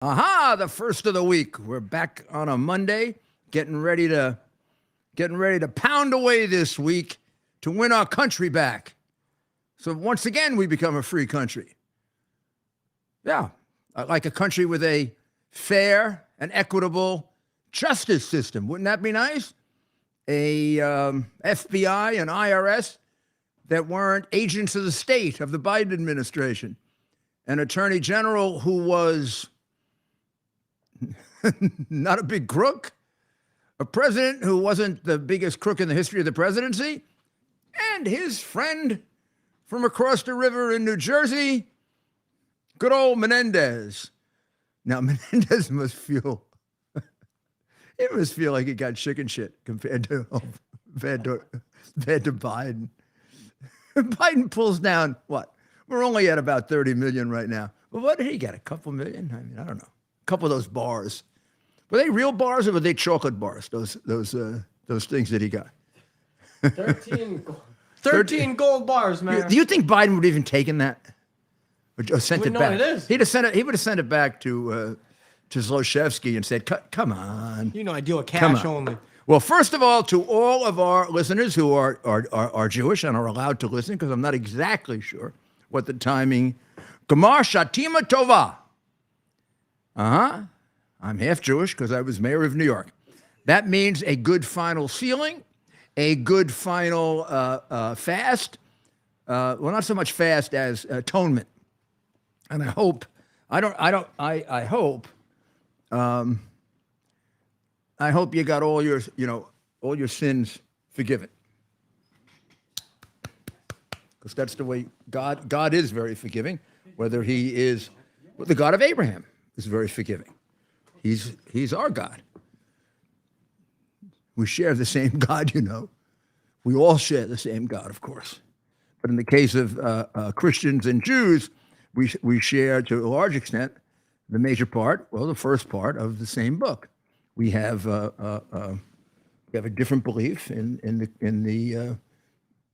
Aha, the first of the week. We're back on a Monday, getting ready to pound away this week to win our country back. So once again, we become a free country. Yeah, like a country with a fair and equitable justice system. Wouldn't that be nice? A FBI and IRS that weren't agents of the state of the Biden administration. An attorney general who was not a big crook, a president who wasn't the biggest crook in the history of the presidency, and his friend from across the river in New Jersey, good old Menendez. Now, Menendez must feel, it must feel like he got chicken shit compared to Biden. Biden pulls down what? We're only at about 30 million right now. But what did he get? A couple million? I mean, I don't know. A couple of those bars. Were they real bars or were they chocolate bars? Those things that he got. 13 gold bars, man. Do you think Biden would have even taken that? Or sent it back? It is. He would have sent it back to Zlochevsky and said, "Come on." You know, I deal with cash only. Well, first of all, to all of our listeners who are Jewish and are allowed to listen, because I'm not exactly sure what the timing. Gemar Shatima Tova. I'm half Jewish because I was mayor of New York. That means a good final sealing, a good final fast. Well, not so much fast as atonement. And I hope you got all your sins forgiven. Because that's the way God is very forgiving. Whether he is the God of Abraham is very forgiving. He's our God. We share the same God, you know. We all share the same God, of course. But in the case of Christians and Jews, we share to a large extent the major part, well, the first part of the same book. We have a different belief in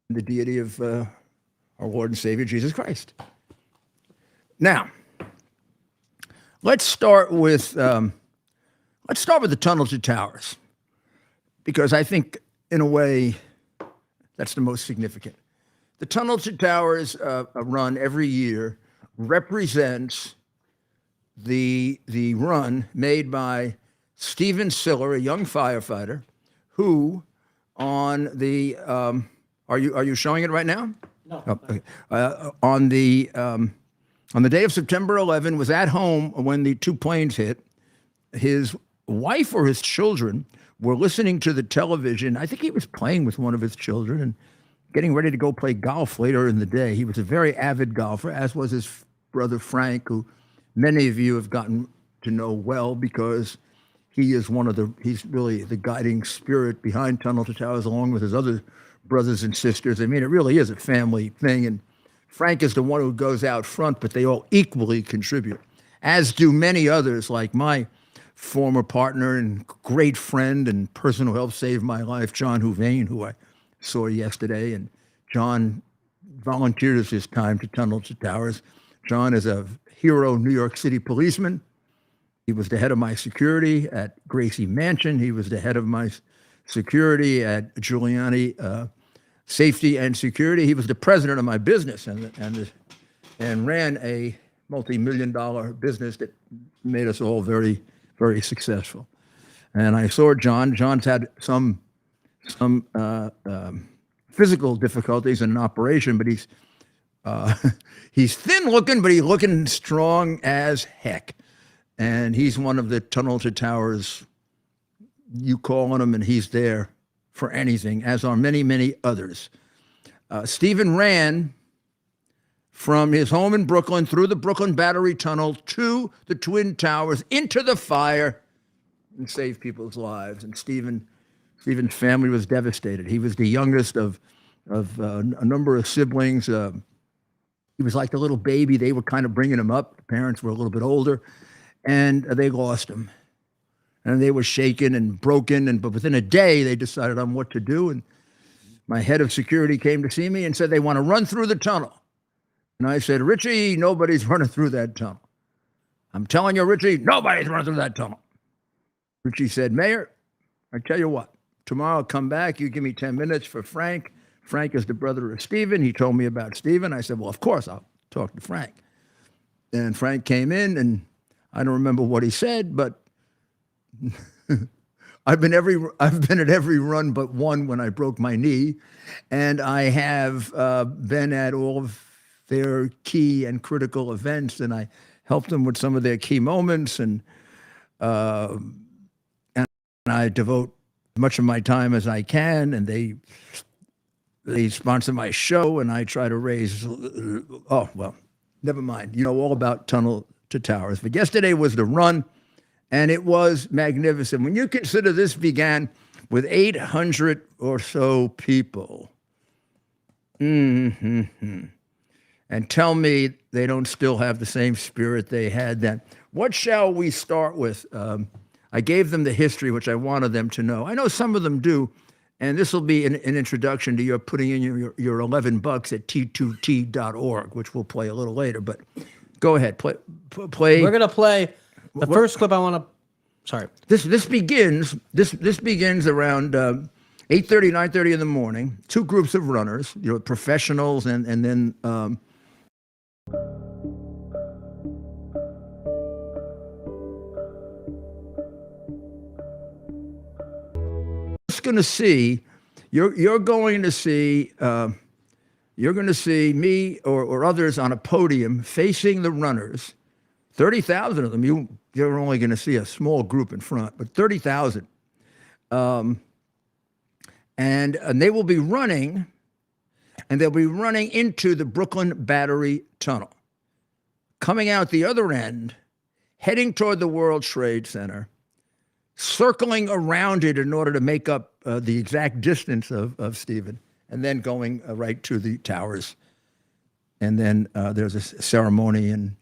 the deity of our Lord and Savior Jesus Christ. Now, let's start with the tunnel to towers, because I think, in a way, that's the most significant. The tunnel to towers run every year represents the run made by Stephen Siller, a young firefighter, who on the are you showing it right now? No. Oh, okay. On the day of September 11, was at home when the two planes hit. His wife or his children were listening to the television. I think he was playing with one of his children and getting ready to go play golf later in the day. He was a very avid golfer, as was his brother Frank, who many of you have gotten to know well because he's really the guiding spirit behind Tunnel to Towers, along with his other brothers and sisters. I mean, it really is a family thing. And Frank is the one who goes out front, but they all equally contribute, as do many others, like my former partner and great friend and person who helped save my life, John Houvain, who I saw yesterday. And John volunteered his time to Tunnel to Towers. John is a hero New York City policeman. He was the head of my security at Gracie Mansion. He was the head of my security at Giuliani Safety and Security. He was the president of my business and ran a multi-million-dollar business that made us all very, very successful. And I saw John. John's had some physical difficulties in an operation, but he's thin-looking, but he's looking strong as heck. And he's one of the Tunnel to Towers. You call on him, and he's there for anything, as are many, many others. Stephen ran from his home in Brooklyn through the Brooklyn Battery Tunnel to the Twin Towers, into the fire, and saved people's lives. And Stephen's family was devastated. He was the youngest of a number of siblings. He was like the little baby. They were kind of bringing him up. The parents were a little bit older, and they lost him. And they were shaken and broken. But within a day, they decided on what to do. And my head of security came to see me and said they want to run through the tunnel. And I said, Richie, nobody's running through that tunnel. I'm telling you, Richie, nobody's running through that tunnel. Richie said, Mayor, I tell you what, tomorrow I'll come back. You give me 10 minutes for Frank. Frank is the brother of Stephen. He told me about Stephen. I said, well, of course, I'll talk to Frank. And Frank came in, and I don't remember what he said, but I've been at every run but one when I broke my knee, and I have been at all of their key and critical events, and I helped them with some of their key moments, and I devote as much of my time as I can, and they sponsor my show, and I try to raise. Oh well, never mind. You know all about Tunnel to Towers. But yesterday was the run. And it was magnificent. When you consider this began with 800 or so people, and tell me they don't still have the same spirit they had then. What shall we start with? I gave them the history, which I wanted them to know. I know some of them do, and this will be an introduction to your putting in your $11 at t2t.org, which we'll play a little later. But go ahead, play. We're gonna play. The first clip I want to, sorry. This begins around 8:30, 9:30 in the morning. Two groups of runners, professionals, and then you're going to see me or others on a podium facing the runners. 30,000 of them. You're only going to see a small group in front, but 30,000. And they will be running, and they'll be running into the Brooklyn Battery Tunnel. Coming out the other end, heading toward the World Trade Center, circling around it in order to make up the exact distance of Stephen, and then going right to the towers. And then there's a ceremony and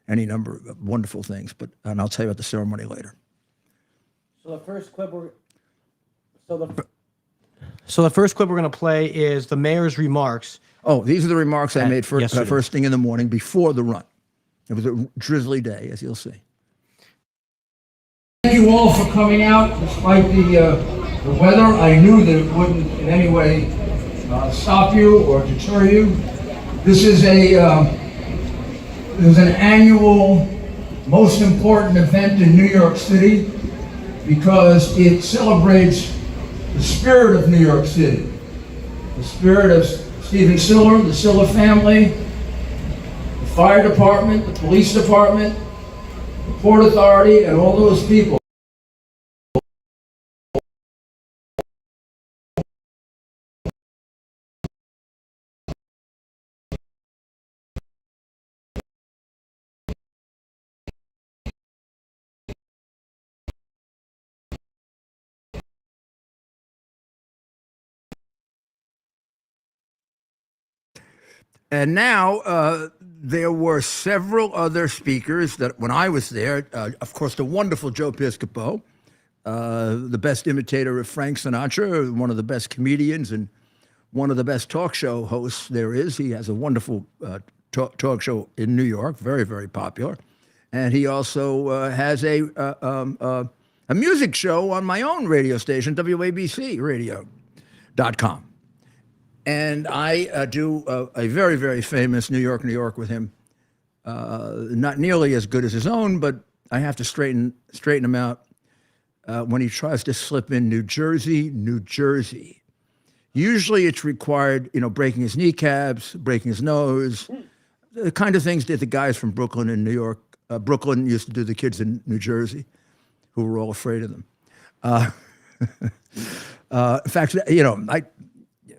any number of wonderful things, and I'll tell you about the ceremony later. So the first clip we're going to play is the mayor's remarks. Oh, these are the remarks I made first thing in the morning before the run. It was a drizzly day, as you'll see. Thank you all for coming out, despite the weather. I knew that it wouldn't in any way stop you or deter you. This is an annual, most important event in New York City because it celebrates the spirit of New York City, the spirit of Stephen Siller, the Siller family, the fire department, the police department, the Port Authority, and all those people. And now there were several other speakers that when I was there, of course, the wonderful Joe Piscopo, the best imitator of Frank Sinatra, one of the best comedians and one of the best talk show hosts there is. He has a wonderful talk show in New York, very, very popular. And he also has a music show on my own radio station, WABCradio.com. And I do a very, very famous New York with him. Not nearly as good as his own, but I have to straighten him out when he tries to slip in New Jersey. Usually it's required, breaking his kneecaps, breaking his nose, the kind of things that the guys from Brooklyn and New York, Brooklyn used to do to the kids in New Jersey who were all afraid of them. In fact,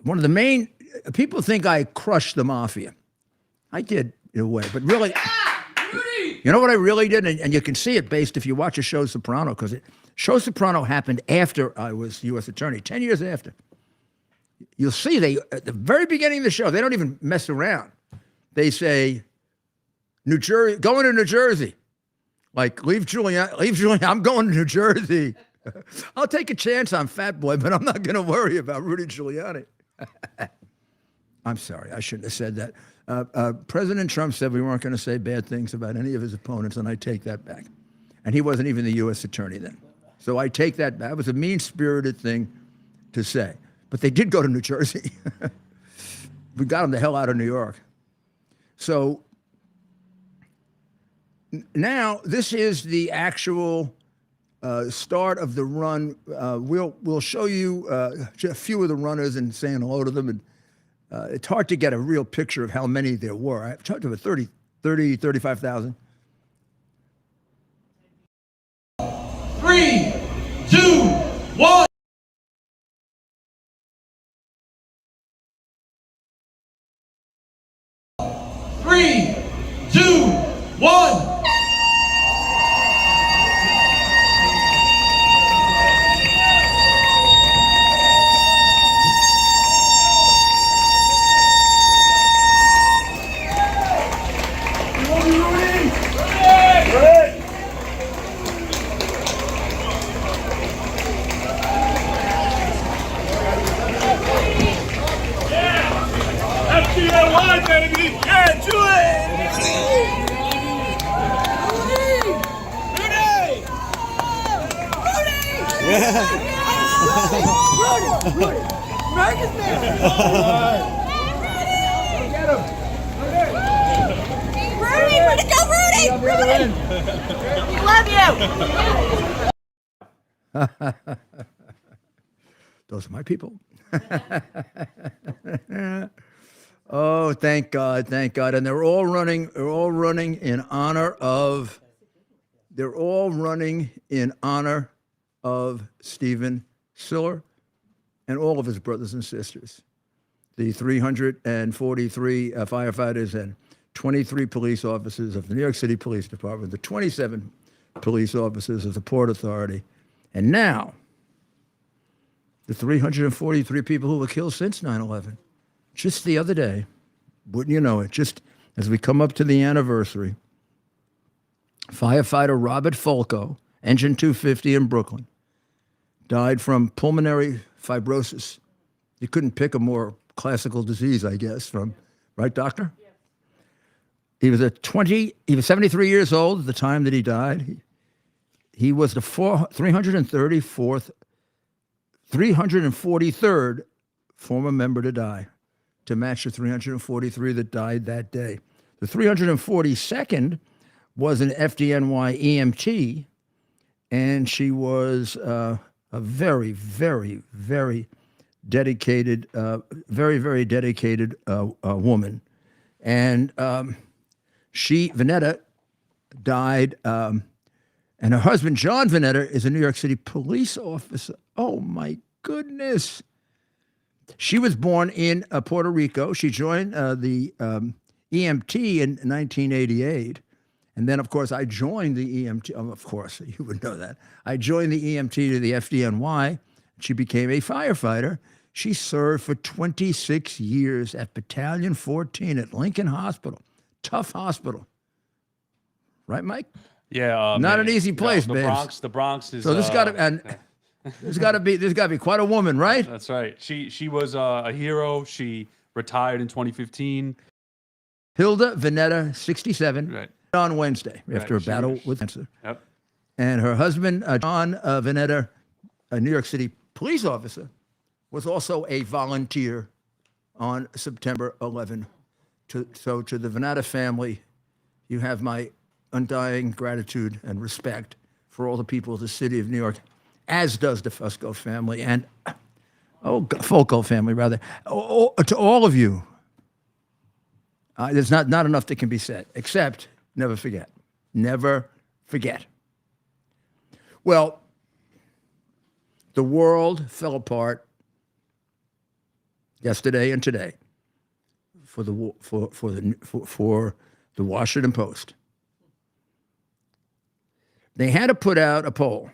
one of the main people think I crushed the mafia. I did in a way, but really, you know what I really did, and you can see it based if you watch a Show Soprano, because Show Soprano happened after I was U.S. Attorney, 10 years after. You'll see at the very beginning of the show, they don't even mess around. They say, New Jersey, going to New Jersey. Like, leave Giuliani, I'm going to New Jersey. I'll take a chance on Fat Boy, but I'm not going to worry about Rudy Giuliani. I'm sorry, I shouldn't have said that. President Trump said we weren't going to say bad things about any of his opponents, and I take that back. And he wasn't even the U.S. attorney then. So I take that back. It was a mean-spirited thing to say. But they did go to New Jersey. We got them the hell out of New York. So now this is the actual start of the run. We'll show you a few of the runners and saying hello to them. And it's hard to get a real picture of how many there were. I've talked about 35,000. 3, 2, 1. Three, two, one. FDNY, baby! Yeah, do it! Rudy! America's man! Get him! Rudy! Way to go, Rudy! We love you! Those are my people. Oh, thank God, thank God. And they're all running in honor of Stephen Siller and all of his brothers and sisters. The 343 firefighters and 23 police officers of the New York City Police Department, the 27 police officers of the Port Authority, and now the 343 people who were killed since 9/11. Just the other day, wouldn't you know it, just as we come up to the anniversary, firefighter Robert Folco, Engine 250 in Brooklyn, died from pulmonary fibrosis. You couldn't pick a more classical disease, I guess, right, doctor? Yes. He was 73 years old at the time that he died. He was the 343rd former member to die, to match the 343 that died that day. The 342nd was an FDNY EMT, and she was a very, very, very dedicated, very dedicated woman. And Vanetta, died, and her husband, John Vanetta, is a New York City police officer. Oh, my goodness. She was born in Puerto Rico. She joined the EMT in 1988. And then, of course, I joined the EMT. Of course, you would know that. I joined the EMT to the FDNY. She became a firefighter. She served for 26 years at Battalion 14 at Lincoln Hospital. Tough hospital. Right, Mike? Yeah. Not an easy place, the babes. The Bronx is... So this got to... There's got to be quite a woman, right? That's right. She was a hero. She retired in 2015. Hilda Vanetta, 67, right. On Wednesday after a battle with cancer. Yep. And her husband, John Vanetta, a New York City police officer, was also a volunteer on September 11. So to the Vanetta family, you have my undying gratitude and respect for all the people of the city of New York, as does the Fusco family and, Folco family, rather. To all of you, there's not enough that can be said, except never forget. Never forget. Well, the world fell apart yesterday and today for the Washington Post. They had to put out a poll.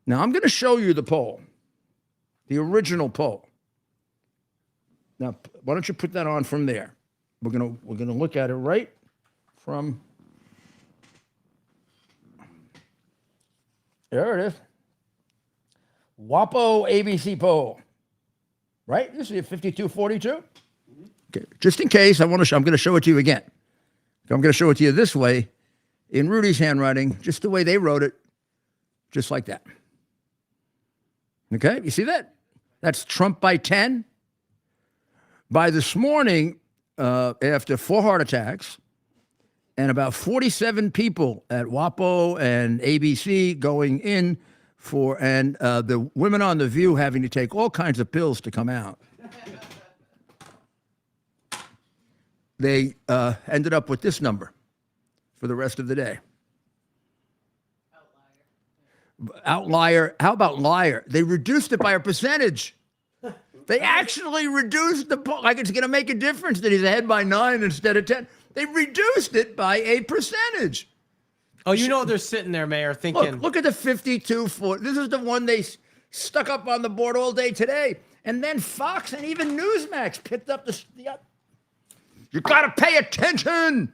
Now, I'm going to show you the poll, the original poll. Now, why don't you put that on from there? We're going to look at it right from, there it is. WAPO ABC poll. Right? This is 5242. Okay. Just in case, I'm going to show it to you again. I'm going to show it to you this way, in Rudy's handwriting, just the way they wrote it, just like that. Okay, you see that? That's Trump by 10. By this morning, after 4 heart attacks and about 47 people at WAPO and ABC going in and the women on The View having to take all kinds of pills to come out, they ended up with this number for the rest of the day. Outlier. How about liar? They reduced it by a percentage. They actually reduced the poll. Like it's going to make a difference that he's ahead by 9 instead of 10. They reduced it by a percentage. Oh, you know they're sitting there, Mayor, thinking. Look at the 52-4. This is the one they stuck up on the board all day today. And then Fox and even Newsmax picked up the you got to pay attention.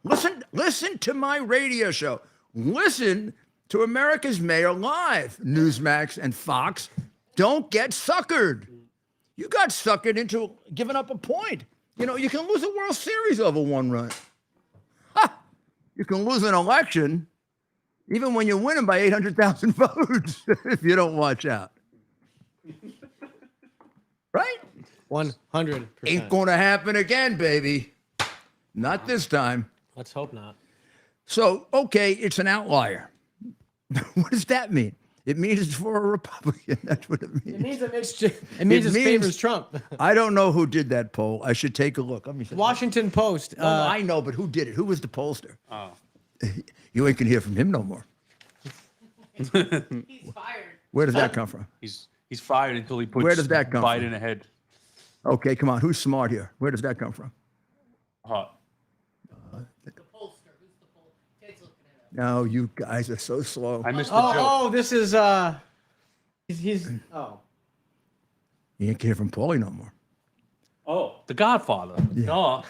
Listen to my radio show. Listen to America's Mayor Live. Newsmax and Fox. Don't get suckered. You got suckered into giving up a point. You know, you can lose a World Series over 1 run. Ha! You can lose an election even when you're winning by 800,000 votes if you don't watch out. Right? 100%. Ain't going to happen again, baby. Not this time. Let's hope not. So, okay, it's an outlier. What does that mean? It means it's for a Republican. That's what it means. It means it favors Trump. I don't know who did that poll. I should take a look. Let me see. Washington Post. No, I know, but who did it? Who was the pollster? Oh. You ain't gonna hear from him no more. He's fired. Where does that come from? He's fired until he puts Where does that come Biden from? ahead. Okay, come on. Who's smart here? Where does that come from? The pollster. Who's the poll? Ted's looking it up. No, you guys are so slow. I missed the joke. Oh, this is he's oh. You ain't gonna hear from Paulie no more. Oh, The Godfather. No,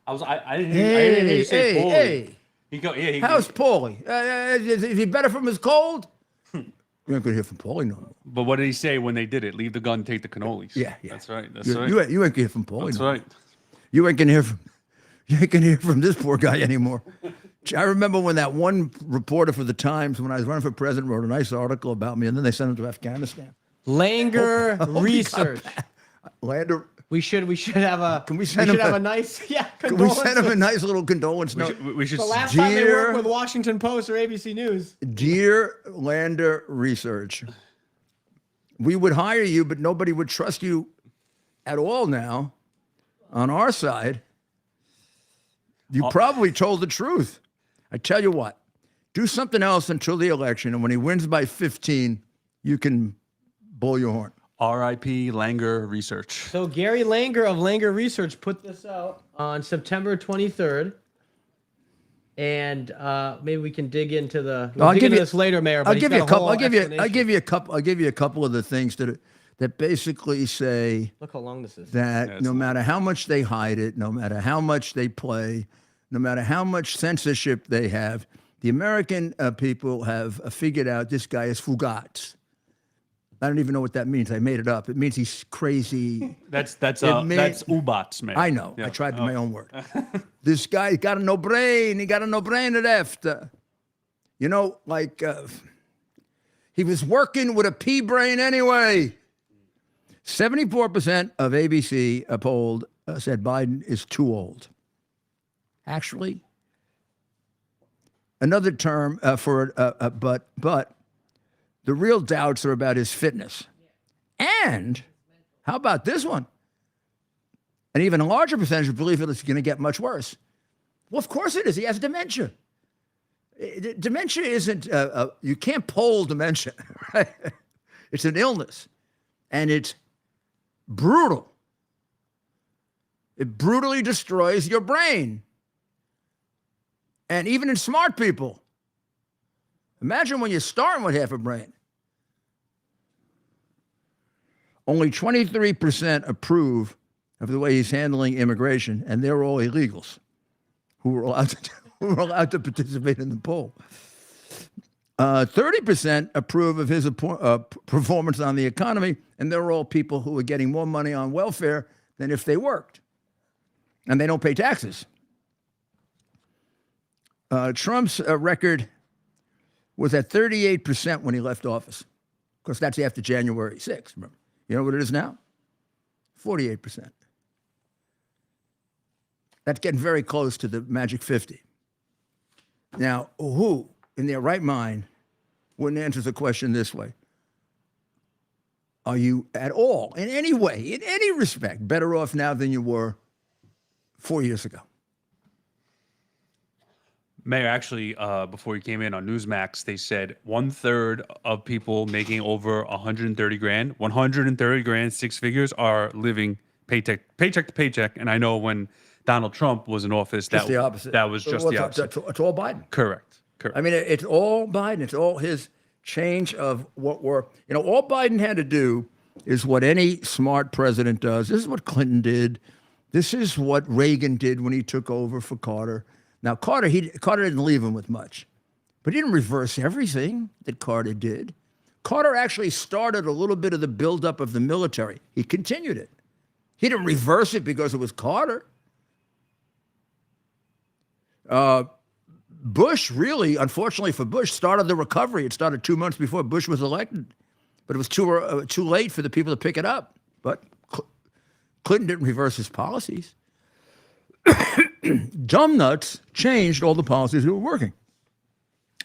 I didn't hear you say Paulie. Hey. He How's Paulie? Is he better from his cold? You ain't gonna hear from Paulie no more. But what did he say when they did it? Leave the gun, take the cannolis. Yeah. That's right. That's You, right. you ain't gonna hear from Paulie That's no more. right. You ain't gonna hear from this poor guy anymore. I remember when that one reporter for the Times, when I was running for president, wrote a nice article about me, and then they sent him to Afghanistan. Langer Oh, Research. Lander, We should have a. Can we send him have a- a nice can we send him a nice little condolence note? We should The last time they Dear- worked with Washington Post or ABC News. Dear Lander Research, we would hire you, but nobody would trust you at all now. On our side, you probably told the truth. I tell you what, do something else until the election, and when he wins by 15, you can blow your horn. R.I.P. Langer Research. So Gary Langer of Langer Research put this out on September 23rd. And maybe we can dig into the. We'll dig into this later, Mayor. But I'll he's give got you a couple. whole I'll give you explanation. I'll give you a couple of the things that basically say Look how long this is. that Yeah, no it's matter how much they hide it, no matter how much they play, no matter how much censorship they have, the American people have figured out this guy is Fugaz. I don't even know what that means. I made it up. It means he's crazy. That's may- Ubats, man. I know. Yeah. I tried my own word. This guy got no brain. He got no brain left. You know, like he was working with a pea brain anyway. 74% of ABC polled said Biden is too old. Actually, another term but the real doubts are about his fitness. And how about this one? An even larger percentage believe it's going to get much worse. Well, of course it is. He has dementia. Dementia isn't, you can't poll dementia, right? It's an illness, and it's brutal. It brutally destroys your brain. And even in smart people, imagine when you're starting with half a brain. Only 23% approve of the way he's handling immigration, and they're all illegals who were allowed to participate in the poll. 30% approve of his performance on the economy, and they're all people who are getting more money on welfare than if they worked. And they don't pay taxes. Trump's record was at 38% when he left office. Of course, that's after January 6th. Remember. You know what it is now? 48%. That's getting very close to the magic 50. Now, who in their right mind wouldn't answer the question this way? Are you at all, in any way, in any respect, better off now than you were 4 years ago? Mayor, actually, before you came in on Newsmax, they said 1/3 of people making over 130 grand, 130 grand, six figures, are living paycheck to paycheck. And I know when Donald Trump was in office, Just the opposite. that was just the opposite. It's all Biden. Correct. I mean, it's all Biden. It's all his change of what we're, all Biden had to do is what any smart president does. This is what Clinton did. This is what Reagan did when he took over for Carter. Now, Carter didn't leave him with much, but he didn't reverse everything that Carter did. Carter actually started a little bit of the buildup of the military. He continued it. He didn't reverse it because it was Carter. Bush really, unfortunately for Bush, started the recovery. It started 2 months before Bush was elected, but it was too late for the people to pick it up. But Clinton didn't reverse his policies. Dumb nuts changed all the policies that were working.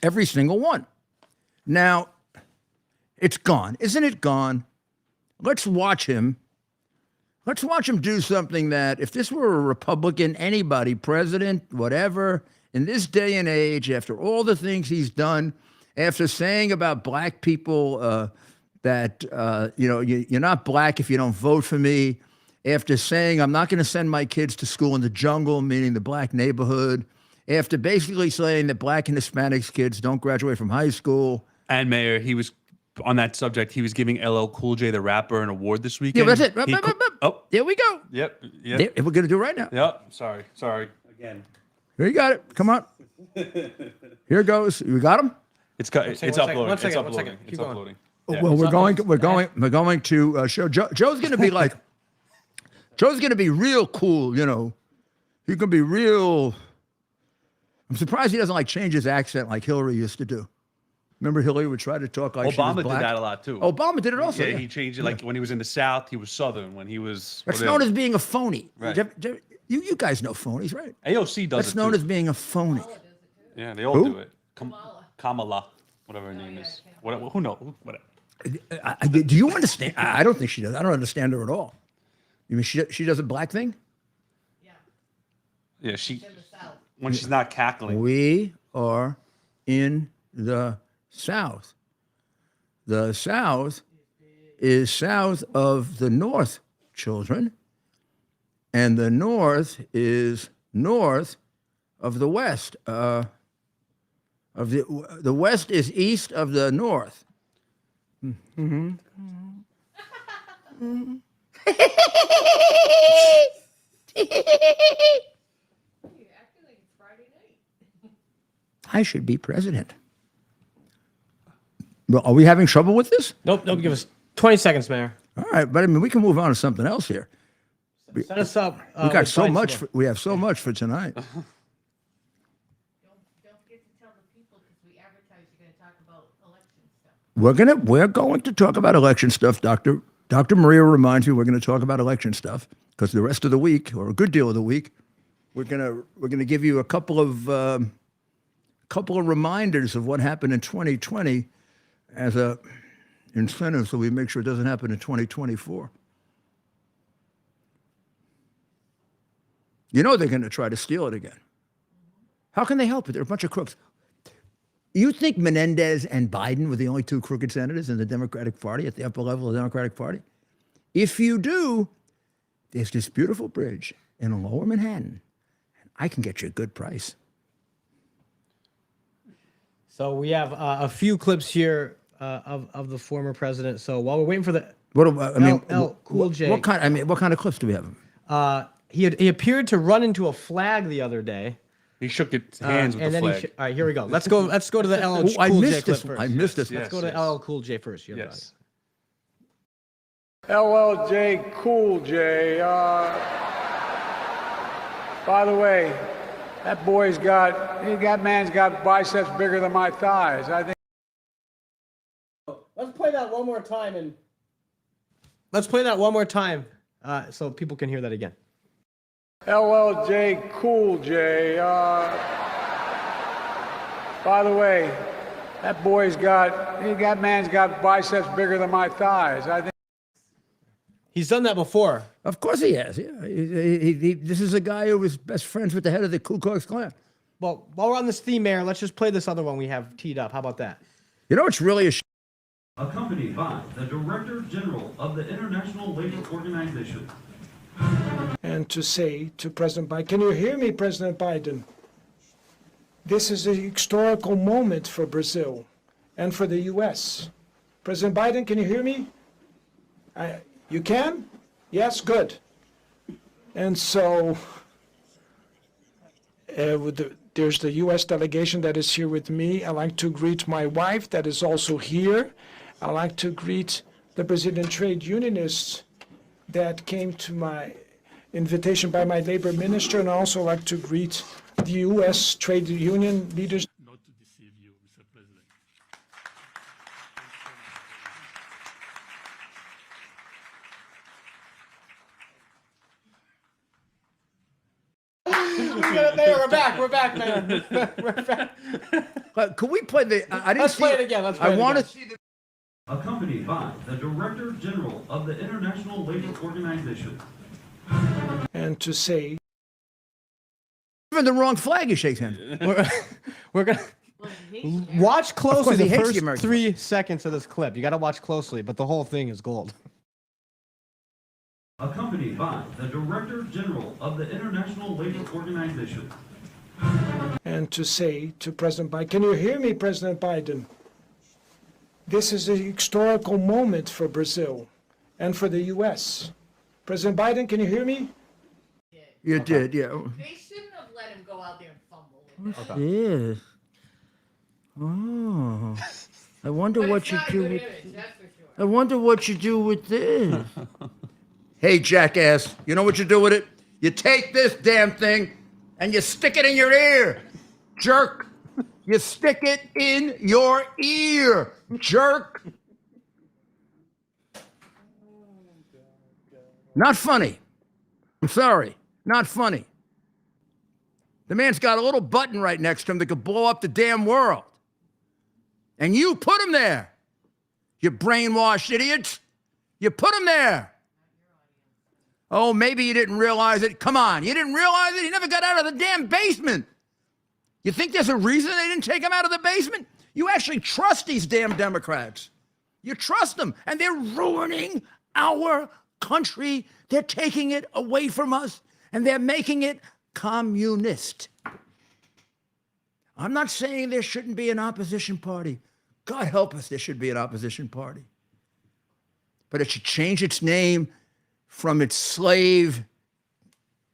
Every single one. Now, it's gone. Isn't it gone? Let's watch him. Let's watch him do something that, if this were a Republican, anybody, president, whatever, in this day and age, after all the things he's done, after saying about black people that, you're not black if you don't vote for me, after saying I'm not going to send my kids to school in the jungle, meaning the black neighborhood, after basically saying that black and Hispanics kids don't graduate from high school. And Mayor, he was, on that subject, he was giving LL Cool J, the rapper, an award this weekend. Yeah, that's it. Oh, there we go. Yep. We're going to do it right now. Yep. Sorry. Again. Here you got it. Come on. Here it goes. You got him? It's uploading. One second. It's Keep uploading. going. Well, we're going to show Joe's going to be like, Joe's going to be real cool, He's going to be real. I'm surprised he doesn't like change his accent like Hillary used to do. Remember Hillary would try to talk like she was Obama black? did that a lot too. Obama did it also. Yeah, he changed it. Like when he was in the South, he was Southern. When he was, That's known as being a phony. Right. You guys know phonies, right? AOC does That's it known too. as being a phony. Yeah, they all Who? do it. Kamala, whatever her name is. Whatever. Who knows? Whatever. Do you understand? I don't think she does. I don't understand her at all. You mean she does a black thing? Yeah, when she's not cackling. We are in the South. The South is south of the North, children. And the North is north of the West. The West is east of the North. Mm-hmm. I should be president. Well, are we having trouble with this? Nope. Give us 20 seconds, Mayor. All right, but I mean, we can move on to something else here. Set us up. We got with so Biden much. today. We have so much for tonight. Don't forget to tell the people because we advertise you're going to talk about election stuff. We're going to talk about election stuff. Dr. Maria reminds me we're going to talk about election stuff because the rest of the week, or a good deal of the week, we're gonna give you a couple of reminders of what happened in 2020 as a incentive, so we make sure it doesn't happen in 2024. They're going to try to steal it again. How can they help it? They're a bunch of crooks. You think Menendez and Biden were the only two crooked senators in the Democratic Party, at the upper level of the Democratic Party? If you do, there's this beautiful bridge in Lower Manhattan, and I can get you a good price. So we have a few clips here of the former president. So while we're waiting for the Cool J, What kind of clips do we have? he appeared to run into a flag the other day. He shook his hands with and the then flag. all right, here we go. Let's go to the LL I Cool J missed clip this. first. I missed this. Let's go to LL Cool J first. Yes. LLJ Cool J. By the way, that man's got biceps bigger than my thighs. I think. Let's play that one more time so people can hear that again. LLJ Cool J. By the way, that man's got biceps bigger than my thighs. I think. He's done that before. Of course he has. Yeah. This is a guy who was best friends with the head of the Ku Klux Klan. Well, while we're on this theme, Mayor, let's just play this other one we have teed up. How about that? You know, it's really a accompanied by the Director General of the International Labor Organization. And to say to President Biden, can you hear me, President Biden? This is a historical moment for Brazil and for the U.S. President Biden, can you hear me? You can? Yes, good. And so there's the U.S. delegation that is here with me. I'd like to greet my wife that is also here. I'd like to greet the Brazilian trade unionists that came to my invitation by my labor minister, and I also like to greet the U.S. trade union leaders. Not to deceive you, Mr. President. Mayor, we're back, Mayor. We're back. Could we play the? I didn't Let's see play it again. I want to see the. Accompanied by the Director General of the International Labor Organization. And to say. Even the wrong flag, he shakes hands. We're gonna Well, he hates you. watch closely course, he the hates first the American 3 seconds of this clip. You got to watch closely, but the whole thing is gold. Accompanied by the Director General of the International Labor Organization. And to say to President Biden, can you hear me, President Biden? This is a historical moment for Brazil and for the U.S. President Biden, can you hear me? You did, yeah. They shouldn't have let him go out there and fumble with that. Yes. Oh. I wonder But what it's you not a do good with. image, that's for sure. I wonder what you do with this. Hey, jackass, you know what you do with it? You take this damn thing and you stick it in your ear, jerk. You stick it in your ear, jerk. Not funny. I'm sorry. Not funny. The man's got a little button right next to him that could blow up the damn world. And you put him there. You brainwashed idiots. You put him there. Oh, maybe you didn't realize it. Come on, you didn't realize it? He never got out of the damn basement. You think there's a reason they didn't take him out of the basement? You actually trust these damn Democrats. You trust them, and they're ruining our country. They're taking it away from us, and they're making it communist. I'm not saying there shouldn't be an opposition party. God help us, there should be an opposition party. But it should change its name from its slave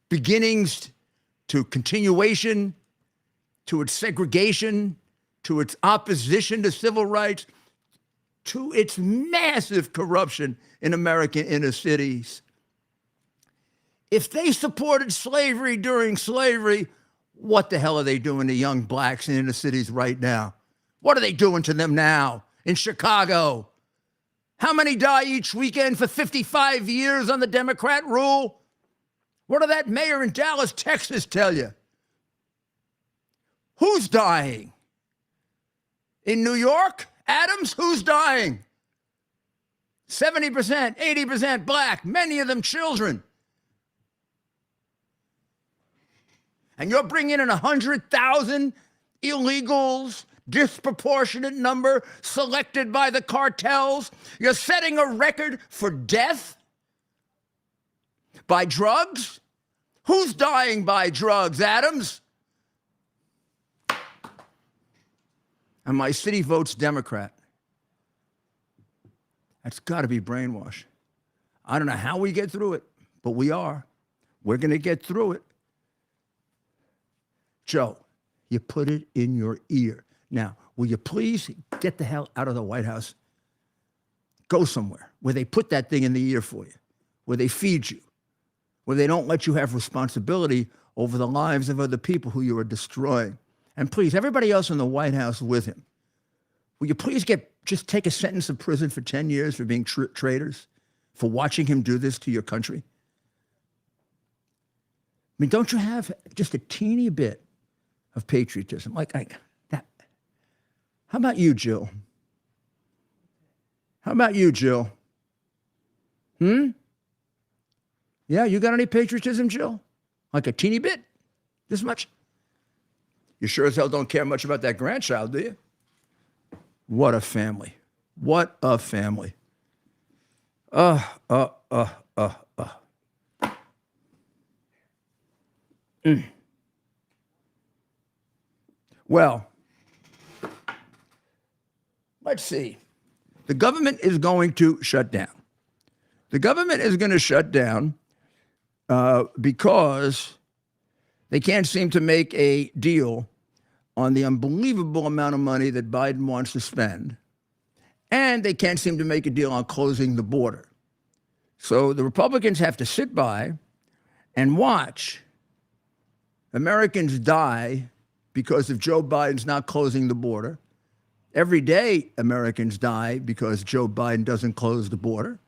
beginnings to continuation, to its segregation, to its opposition to civil rights, to its massive corruption in American inner cities. If they supported slavery during slavery, what the hell are they doing to young blacks in inner cities right now? What are they doing to them now in Chicago? How many die each weekend for 55 years on the Democrat rule? What did that mayor in Dallas, Texas tell you? Who's dying? In New York, Adams, who's dying? 70%, 80% black, many of them children. And you're bringing in 100,000 illegals, disproportionate number selected by the cartels. You're setting a record for death by drugs. Who's dying by drugs, Adams? And my city votes Democrat. That's got to be brainwash. I don't know how we get through it, but we are. We're going to get through it. Joe, you put it in your ear. Now, will you please get the hell out of the White House? Go somewhere where they put that thing in the ear for you, where they feed you, where they don't let you have responsibility over the lives of other people who you are destroying. And please, everybody else in the White House with him, will you please just take a sentence of prison for 10 years for being traitors, for watching him do this to your country? I mean, don't you have just a teeny bit of patriotism? Like that. How about you, Jill? How about you, Jill? Yeah, you got any patriotism, Jill? Like a teeny bit? This much? You sure as hell don't care much about that grandchild, do you? What a family. What a family. Well, let's see. The government is going to shut down. The government is going to shut down because they can't seem to make a deal on the unbelievable amount of money that Biden wants to spend. And they can't seem to make a deal on closing the border. So the Republicans have to sit by and watch Americans die because of Joe Biden's not closing the border. Every day, Americans die because Joe Biden doesn't close the border.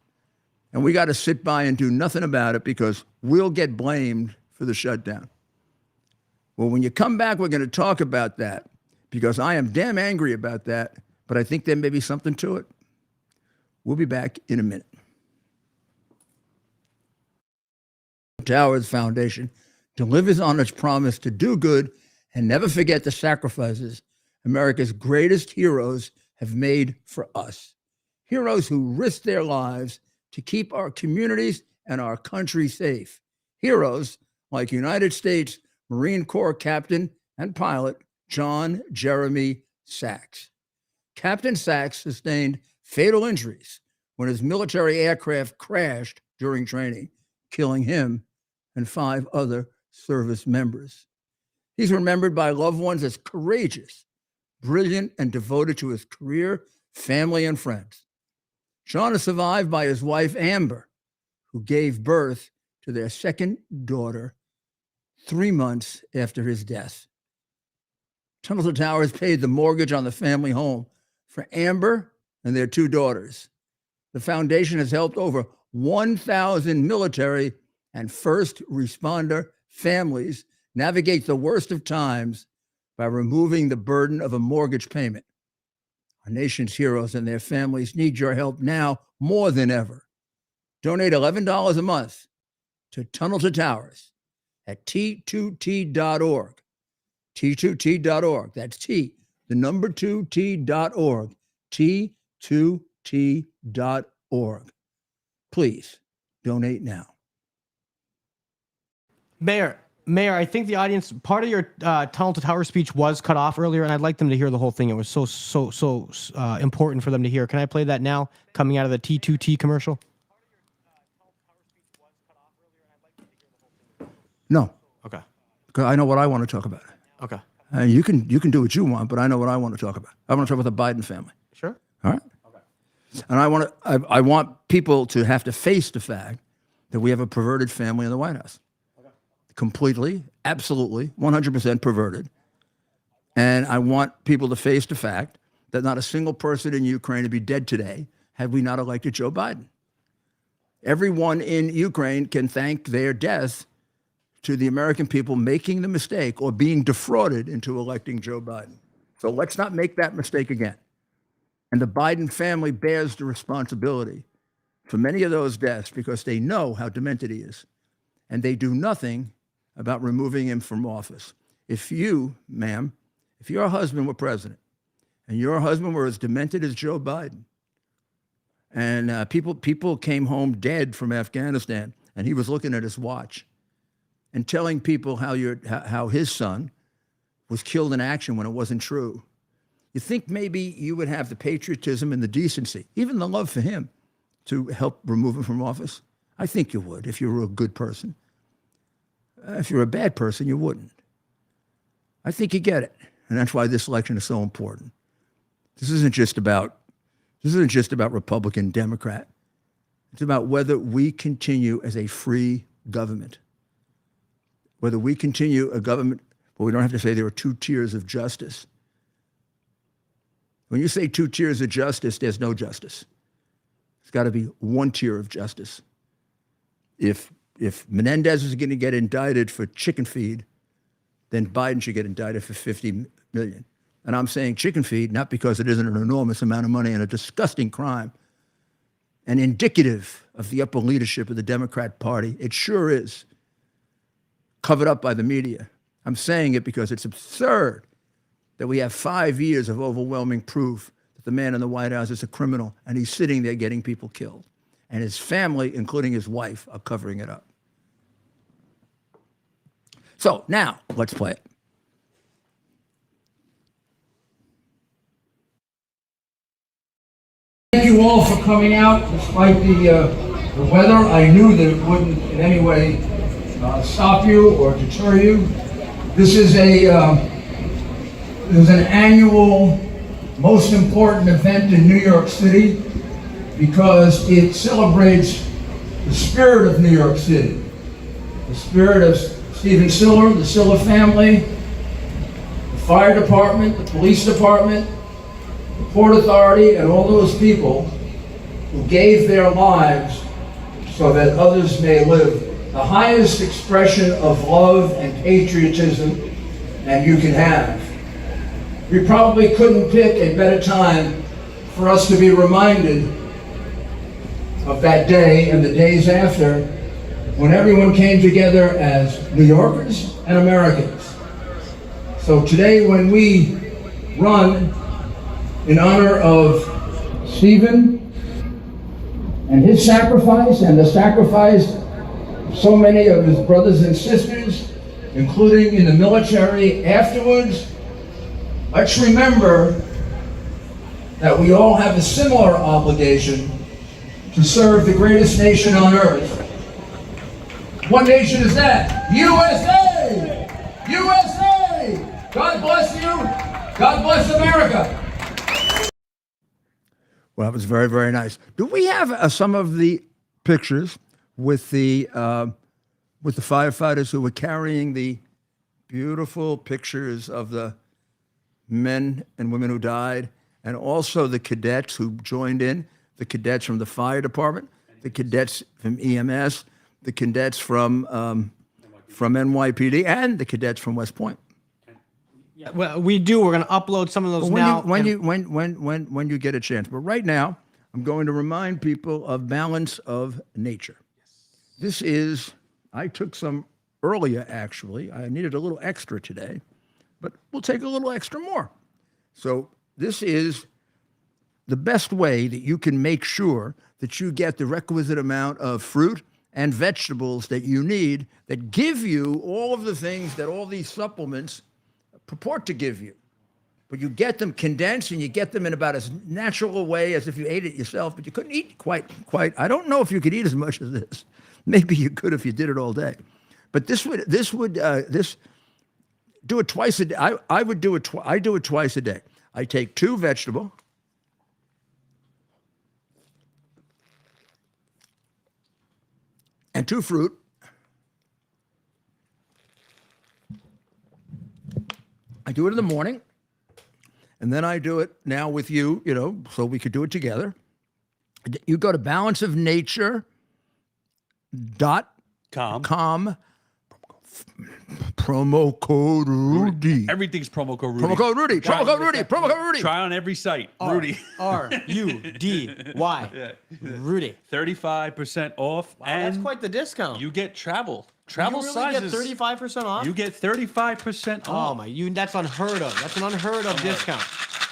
And we got to sit by and do nothing about it because we'll get blamed for the shutdown. Well, when you come back, we're going to talk about that because I am damn angry about that, but I think there may be something to it. We'll be back in a minute. Towers Foundation delivers on its promise to do good and never forget the sacrifices America's greatest heroes have made for us. Heroes who risked their lives to keep our communities and our country safe. Heroes like United States Marine Corps Captain and pilot John Jeremy Sachs. Captain Sachs sustained fatal injuries when his military aircraft crashed during training, killing him and 5 other service members. He's remembered by loved ones as courageous, brilliant, and devoted to his career, family, and friends. Sean is survived by his wife, Amber, who gave birth to their second daughter 3 months after his death. Tunnel to Towers paid the mortgage on the family home for Amber and their 2 daughters. The foundation has helped over 1,000 military and first responder families navigate the worst of times by removing the burden of a mortgage payment. Our nation's heroes and their families need your help now more than ever. Donate $11 a month to Tunnel to Towers at T2T.org. T2T.org. That's T, the number 2T.org. T2T.org. Please donate now. Mayor, I think the audience, part of your Tunnel to Tower speech was cut off earlier, and I'd like them to hear the whole thing. It was so important for them to hear. Can I play that now, coming out of the T2T commercial? No, Okay. because I know what I want to talk about. Okay. You can do what you want, but I know what I want to talk about. I want to talk about the Biden family. Sure. All right. Okay. And I want people to have to face the fact that we have a perverted family in the White House. Okay. Completely, absolutely, 100% perverted. And I want people to face the fact that not a single person in Ukraine would be dead today had we not elected Joe Biden. Everyone in Ukraine can thank their death to the American people making the mistake or being defrauded into electing Joe Biden. So let's not make that mistake again. And the Biden family bears the responsibility for many of those deaths because they know how demented he is. And they do nothing about removing him from office. If you, ma'am, if your husband were president and your husband were as demented as Joe Biden, and people came home dead from Afghanistan and he was looking at his watch and telling people how his son was killed in action when it wasn't true, you think maybe you would have the patriotism and the decency, even the love for him, to help remove him from office? I think you would if you were a good person. If you're a bad person, you wouldn't. I think you get it. And that's why this election is so important. This isn't just about This isn't just about Republican, Democrat. It's about whether we continue as a free government. Whether we continue a government, well, we don't have to say there are two tiers of justice. When you say two tiers of justice, there's no justice. It's got to be one tier of justice. If Menendez is going to get indicted for chicken feed, then Biden should get indicted for 50 million. And I'm saying chicken feed, not because it isn't an enormous amount of money and a disgusting crime, and indicative of the upper leadership of the Democrat Party. It sure is. Covered up by the media. I'm saying it because it's absurd that we have 5 years of overwhelming proof that the man in the White House is a criminal, and he's sitting there getting people killed. And his family, including his wife, are covering it up. So now, let's play it. Thank you all for coming out despite the weather. I knew that it wouldn't in any way stop you or deter you. This is an annual, most important event in New York City because it celebrates the spirit of New York City, the spirit of Stephen Siller, the Siller family, the fire department, the police department, the Port Authority, and all those people who gave their lives so that others may live. The highest expression of love and patriotism that you can have. We probably couldn't pick a better time for us to be reminded of that day and the days after when everyone came together as New Yorkers and Americans. So today when we run in honor of Stephen and his sacrifice and the sacrifice of so many of his brothers and sisters, including in the military afterwards, let's remember that we all have a similar obligation to serve the greatest nation on earth. What nation is that? USA! USA! God bless you. God bless America. Well, that was very, very nice. Do we have some of the pictures with the firefighters who were carrying the beautiful pictures of the men and women who died, and also the cadets who joined in, the cadets from the fire department, the cadets from EMS, the cadets from NYPD, and the cadets from West Point? Yeah, well, we do. We're going to upload some of those now. When you get a chance. But right now, I'm going to remind people of balance of nature. This is, I took some earlier, actually. I needed a little extra today, but we'll take a little extra more. So this is the best way that you can make sure that you get the requisite amount of fruit and vegetables that you need that give you all of the things that all these supplements purport to give you. But you get them condensed and you get them in about as natural a way as if you ate it yourself, but you couldn't eat quite. I don't know if you could eat as much as this. Maybe you could if you did it all day. But this do it twice a day. I do it twice a day. I take 2 vegetable and 2 fruit. I do it in the morning, and then I do it now with you, so we could do it together. You go to balanceofnature.com, promo code Rudy. Everything's promo code Rudy. Promo code Rudy. Promo code Rudy. Promo code Rudy. Try on every site. Rudy. R-U-D-Y. Rudy. 35% off. Wow, and that's quite the discount. you get travel. Travel you really sizes. get 35% off? You get 35% off. Oh my, that's unheard of. That's an unheard of discount.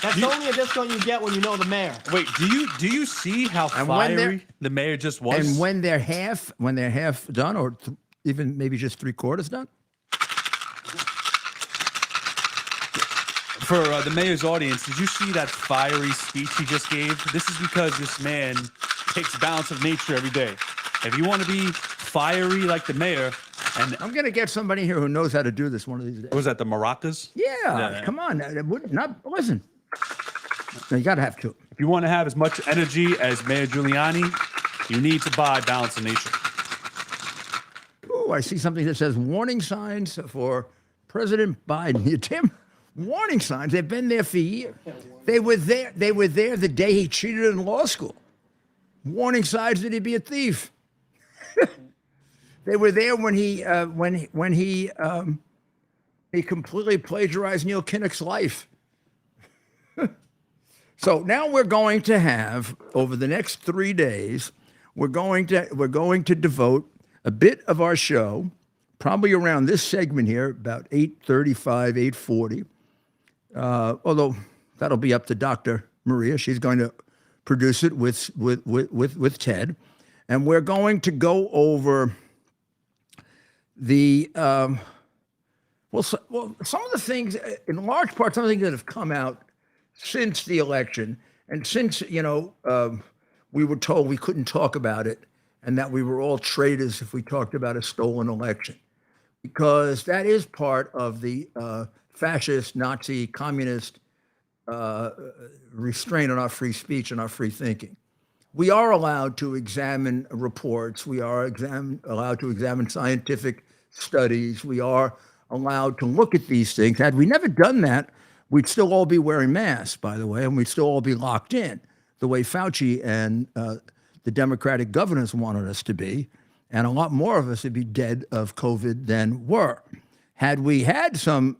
That's only a discount you get when you know the mayor. Wait, do you see how fiery the mayor just was? And when they're half done, or even maybe just 3/4 done. For the mayor's audience, did you see that fiery speech he just gave? This is because this man takes balance of nature every day. If you want to be fiery like the mayor, and I'm going to get somebody here who knows how to do this one of these days. was that the maracas? Yeah, come on. Listen. No, you got to have 2. If you want to have as much energy as Mayor Giuliani, you need to buy Balance of Nature. Oh, I see something that says warning signs for President Biden. Tim, warning signs. They've been there for years. They were there. They were there the day he cheated in law school. Warning signs that he'd be a thief. They were there when he completely plagiarized Neil Kinnock's life. So now we're going to have, over the next 3 days, we're going to devote a bit of our show, probably around this segment here, about 8:35, 8:40. Although that'll be up to Dr. Maria. She's going to produce it with Ted. And we're going to go over the some of the things, in large part, some of the things that have come out since the election, and since we were told we couldn't talk about it, and that we were all traitors if we talked about a stolen election, because that is part of the fascist, Nazi, communist restraint on our free speech and our free thinking. We are allowed to examine reports. We are allowed to examine scientific studies. We are allowed to look at these things. Had we never done that, we'd still all be wearing masks, by the way, and we'd still all be locked in, the way Fauci and the Democratic governors wanted us to be, and a lot more of us would be dead of COVID than were. Had we had some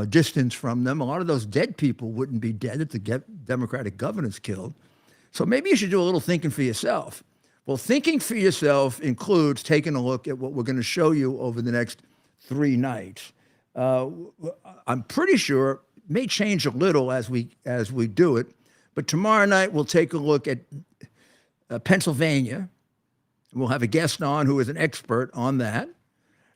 distance from them, a lot of those dead people wouldn't be dead that the Democratic governors killed. So maybe you should do a little thinking for yourself. Well, thinking for yourself includes taking a look at what we're going to show you over the next 3 nights. I'm pretty sure it may change a little as we do it, but tomorrow night we'll take a look at Pennsylvania. We'll have a guest on who is an expert on that.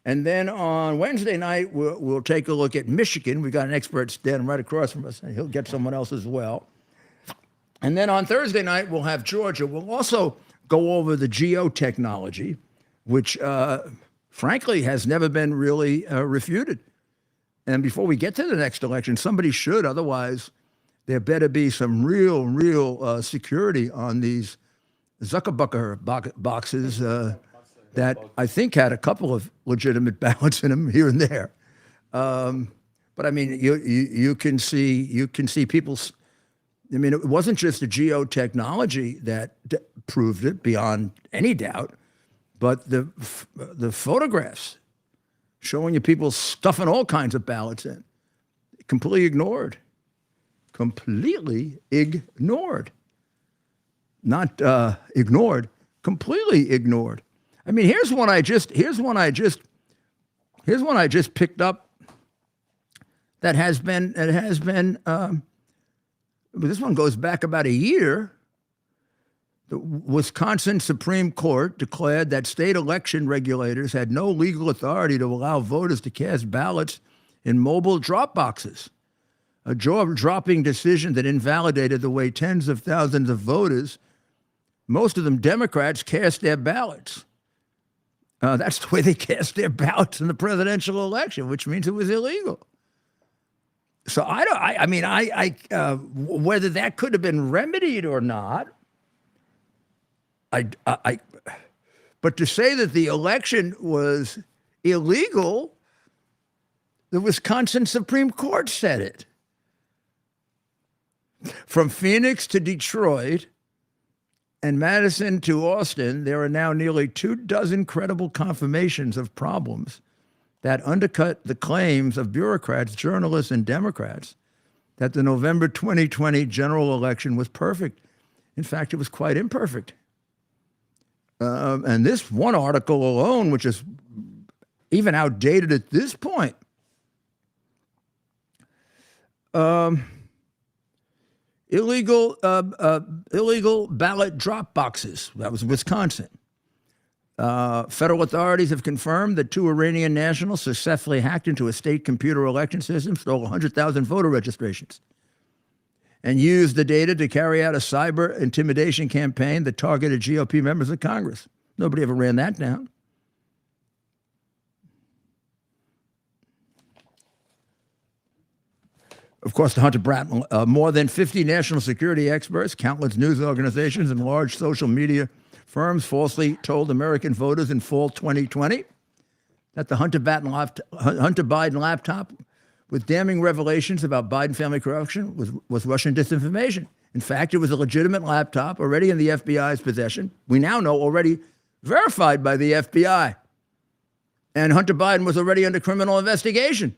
And then on Wednesday night, we'll take a look at Michigan. We've got an expert standing right across from us, and he'll get someone else as well. And then on Thursday night, we'll have Georgia. We'll also go over the geotechnology, which, frankly, has never been really refuted. And before we get to the next election, somebody should. Otherwise, there better be some real security on these Zuckerbucker boxes that I think had a couple of legitimate ballots in them here and there. But I mean, you can see people's. I mean, it wasn't just the geotechnology that proved it beyond any doubt, but the photographs showing you people stuffing all kinds of ballots in, completely ignored. Not ignored, completely ignored. I mean, here's one I just picked up that has been. This one goes back about a year. The Wisconsin Supreme Court declared that state election regulators had no legal authority to allow voters to cast ballots in mobile drop boxes, a jaw-dropping decision that invalidated the way tens of thousands of voters, most of them Democrats, cast their ballots. That's the way they cast their ballots in the presidential election, which means it was illegal. So I mean, whether that could have been remedied or not, but to say that the election was illegal, the Wisconsin Supreme Court said it. From Phoenix to Detroit and Madison to Austin, there are now nearly 24 credible confirmations of problems that undercut the claims of bureaucrats, journalists, and Democrats that the November 2020 general election was perfect. In fact, it was quite imperfect. And this one article alone, which is even outdated at this point, illegal ballot drop boxes. That was Wisconsin. Federal authorities have confirmed that 2 Iranian nationals successfully hacked into a state computer election system, stole 100,000 voter registrations, and used the data to carry out a cyber intimidation campaign that targeted GOP members of Congress. Nobody ever ran that down. Of course, the Hunter Bratton, more than 50 national security experts, countless news organizations, and large social media firms falsely told American voters in fall 2020 that the Hunter Biden laptop with damning revelations about Biden family corruption was Russian disinformation. In fact, it was a legitimate laptop already in the FBI's possession. We now know already verified by the FBI. And Hunter Biden was already under criminal investigation.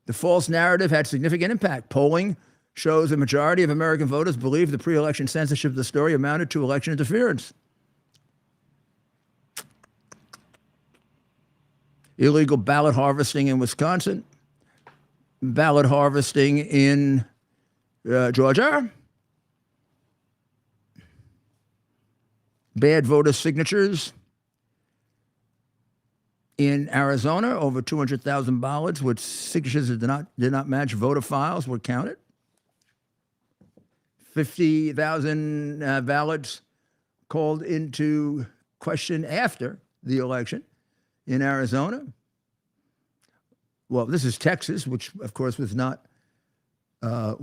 The false narrative had significant impact. Polling shows a majority of American voters believe the pre-election censorship of the story amounted to election interference. Illegal ballot harvesting in Wisconsin, ballot harvesting in Georgia, bad voter signatures in Arizona, over 200,000 ballots with signatures that did not match voter files were counted. 50,000 ballots called into question after the election in Arizona. Well, this is Texas, which of course was not a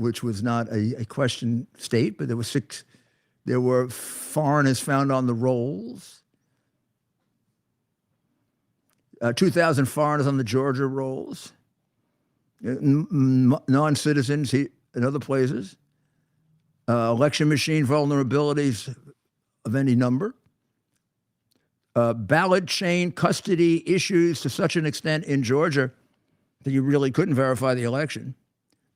question state, but there were foreigners found on the rolls. 2,000 foreigners on the Georgia rolls, non-citizens in other places, election machine vulnerabilities of any number, ballot chain custody issues to such an extent in Georgia that you really couldn't verify the election.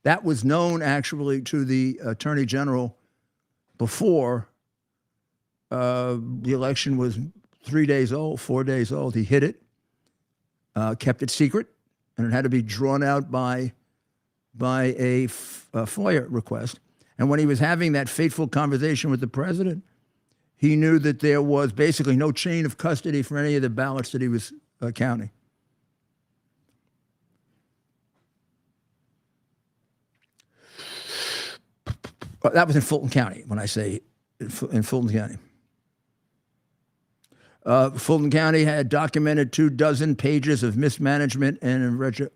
That was known actually to the Attorney General before the election was 3 days old, 4 days old. He hid it. Kept it secret, and it had to be drawn out by a FOIA request. And when he was having that fateful conversation with the president, he knew that there was basically no chain of custody for any of the ballots that he was counting. That was in Fulton County, when I say in Fulton County. Fulton County had documented 24 pages of mismanagement and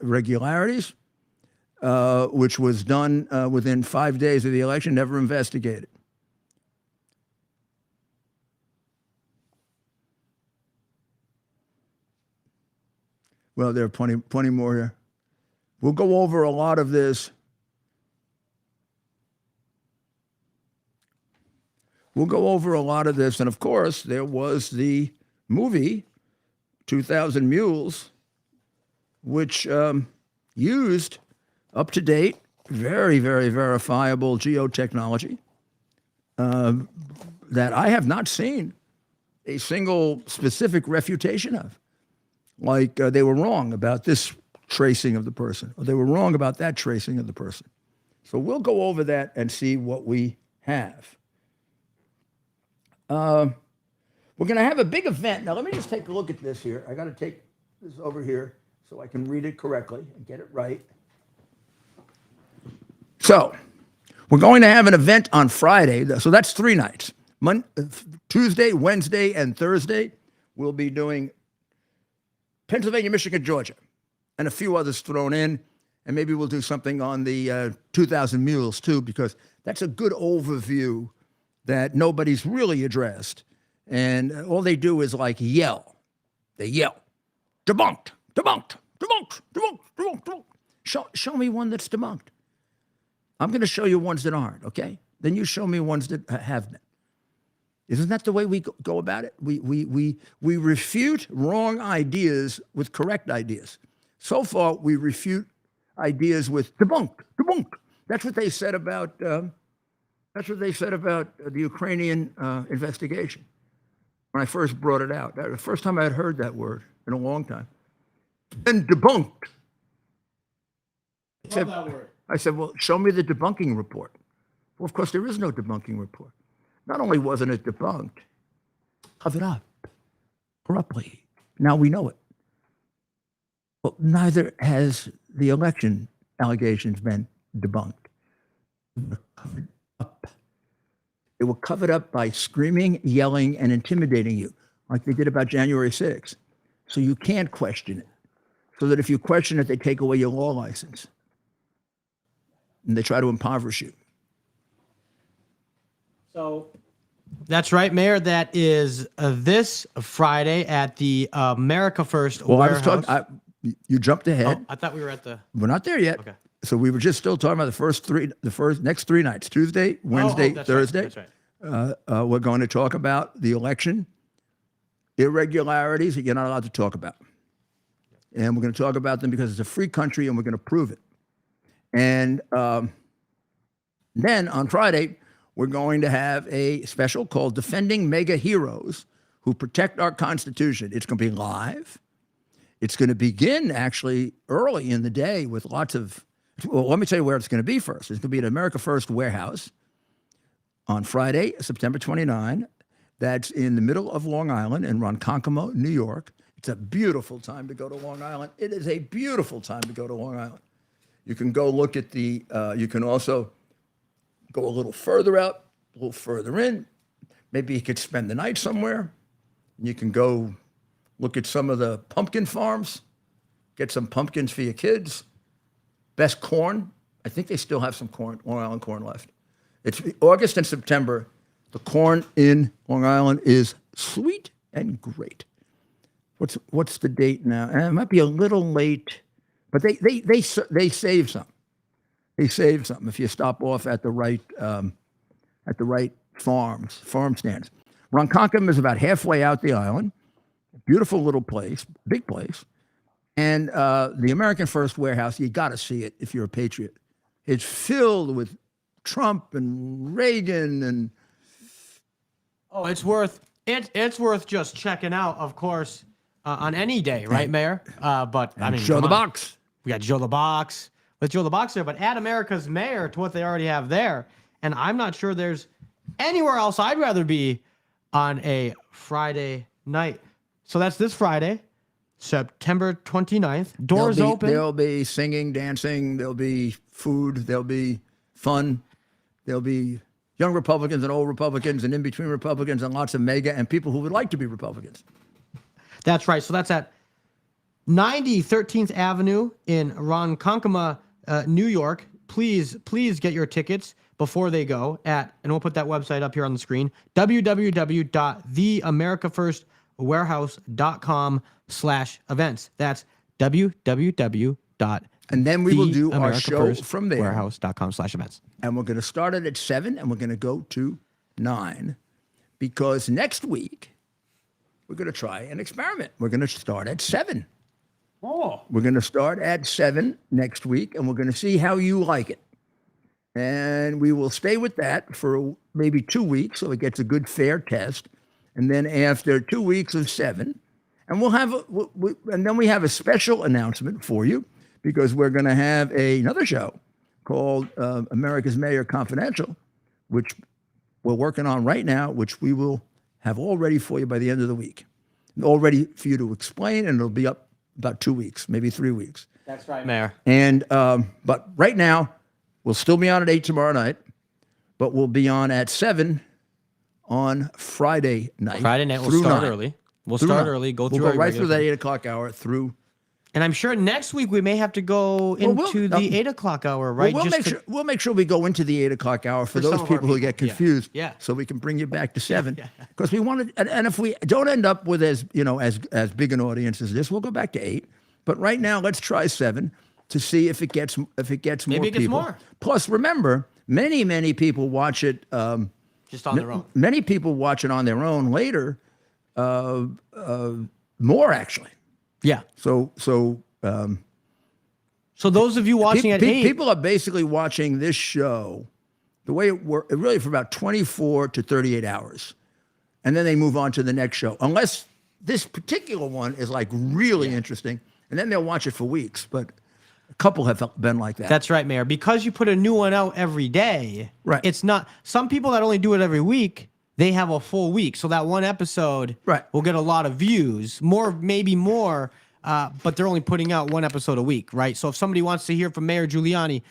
irregularities, which was done within 5 days of the election, never investigated. Well, there are plenty more here. We'll go over a lot of this. And of course, there was the movie 2,000 Mules, which used up-to-date, very, very verifiable geotechnology that I have not seen a single specific refutation of. Like they were wrong about this tracing of the person, or they were wrong about that tracing of the person. So we'll go over that and see what we have. We're going to have a big event. Now, let me just take a look at this here. I got to take this over here so I can read it correctly and get it right. So, we're going to have an event on Friday. So that's 3 nights. Tuesday, Wednesday, and Thursday, we'll be doing Pennsylvania, Michigan, Georgia, and a few others thrown in. And maybe we'll do something on the 2,000 Mules, too, because that's a good overview that nobody's really addressed. And all they do is like yell. They yell. Debunked, debunked, debunked, debunked, debunked, debunked. Show me one that's debunked. I'm going to show you ones that aren't, okay? Then you show me ones that have been. Isn't that the way we go about it? We refute wrong ideas with correct ideas. So far, we refute ideas with debunked, debunked. That's what they said about the Ukrainian investigation. When I first brought it out, the first time I had heard that word in a long time. And debunked. I said, well, show me the debunking report. Well, of course, there is no debunking report. Not only wasn't it debunked, covered up corruptly. Now we know it. But neither has the election allegations been debunked. Covered up. They were covered up by screaming, yelling, and intimidating you, like they did about January 6th. So you can't question it. So that if you question it, they take away your law license. and they try to impoverish you. So that's right, Mayor. That is this Friday at the America First Well, warehouse. I was talking. You jumped ahead. Oh, I thought we were at the. We're not there yet. Okay. So we were just still talking about the next three nights: Tuesday, Wednesday, that's Thursday. Right, that's right. We're going to talk about the election irregularities that you're not allowed to talk about, and we're going to talk about them because it's a free country, and we're going to prove it. And then on Friday, we're going to have a special called "Defending Mega Heroes Who Protect Our Constitution." It's going to be live. It's going to begin actually early in the day with lots of. Well, let me tell you where it's going to be first. It's going to be at America First Warehouse on Friday, September 29. That's in the middle of Long Island in Ronkonkoma, New York. It's a beautiful time to go to Long Island. It is a beautiful time to go to Long Island. You can go look at the. You can also go a little further out, a little further in. Maybe you could spend the night somewhere. You can go look at some of the pumpkin farms, get some pumpkins for your kids. Best corn. I think they still have some corn, Long Island corn left. It's August and September. The corn in Long Island is sweet and great. What's the date now? It might be a little late, but they save some. They save something if you stop off at the right farm stands. Ronkonkoma is about halfway out the island. Beautiful little place, big place. And the American First Warehouse, you got to see it if you're a patriot. It's filled with Trump and Reagan and. Oh, it's worth just checking out, of course, on any day, right, Mayor? But I mean, Joe come the on. Box. We got Joe the Box with Joe the Box there, but add America's Mayor to what they already have there, and I'm not sure there's anywhere else I'd rather be on a Friday night. So that's this Friday, September 29th. Doors open. There'll be singing, dancing. There'll be food. There'll be fun. There'll be young Republicans and old Republicans and in-between Republicans and lots of mega and people who would like to be Republicans. That's right. So that's at 90 13th Avenue in Ronkonkoma, New York. Please get your tickets before they go and we'll put that website up here on the screen, www.theamericafirstwarehouse.com/events. That's www. And then we will do our show from there. Warehouse.com/events. And we're going to start it at 7 and we're going to go to 9 because next week we're going to try an experiment. We're going to start at 7. Oh, We're going to start at 7 next week and we're going to see how you like it. And we will stay with that for maybe 2 weeks so it gets a good fair test. And then after 2 weeks of 7, and we'll have and then we have a special announcement for you because we're going to have another show called America's Mayor Confidential, which we're working on right now, which we will have all ready for you by the end of the week. All ready for you to explain, and it'll be up about 2 weeks, maybe 3 weeks. That's right, Mayor. And but right now, we'll still be on at 8 tomorrow night, but we'll be on at 7 on Friday night. Friday night, we'll through start 9. early. We'll Through start 9. early, go We'll through go our right through that regular- 8 o'clock hour through. And I'm sure next week we may have to go into the 8 o'clock hour, right? We'll make sure we go into the 8 o'clock hour for some those of our people who get people. Yeah. confused. Yeah. So we can bring you back to 7 because we want to. And if we don't end up with as big an audience as this, we'll go back to 8. But right now, let's try 7 to see if it gets more Maybe it gets people. more. Plus, remember, many people watch it. Just on their own. Many people watch it on their own later. More actually. Yeah. So those of you watching at 8. people are basically watching this show the way it works, really for about 24 to 38 hours. And then they move on to the next show, unless this particular one is like really interesting. And then they'll watch it for weeks. But a couple have been like that. That's right, Mayor. Because you put a new one out every day, Right. It's not some people that only do it every week, they have a full week. So that one episode Right. will get a lot of views, maybe more, but they're only putting out one episode a week, right? So if somebody wants to hear from Mayor Giuliani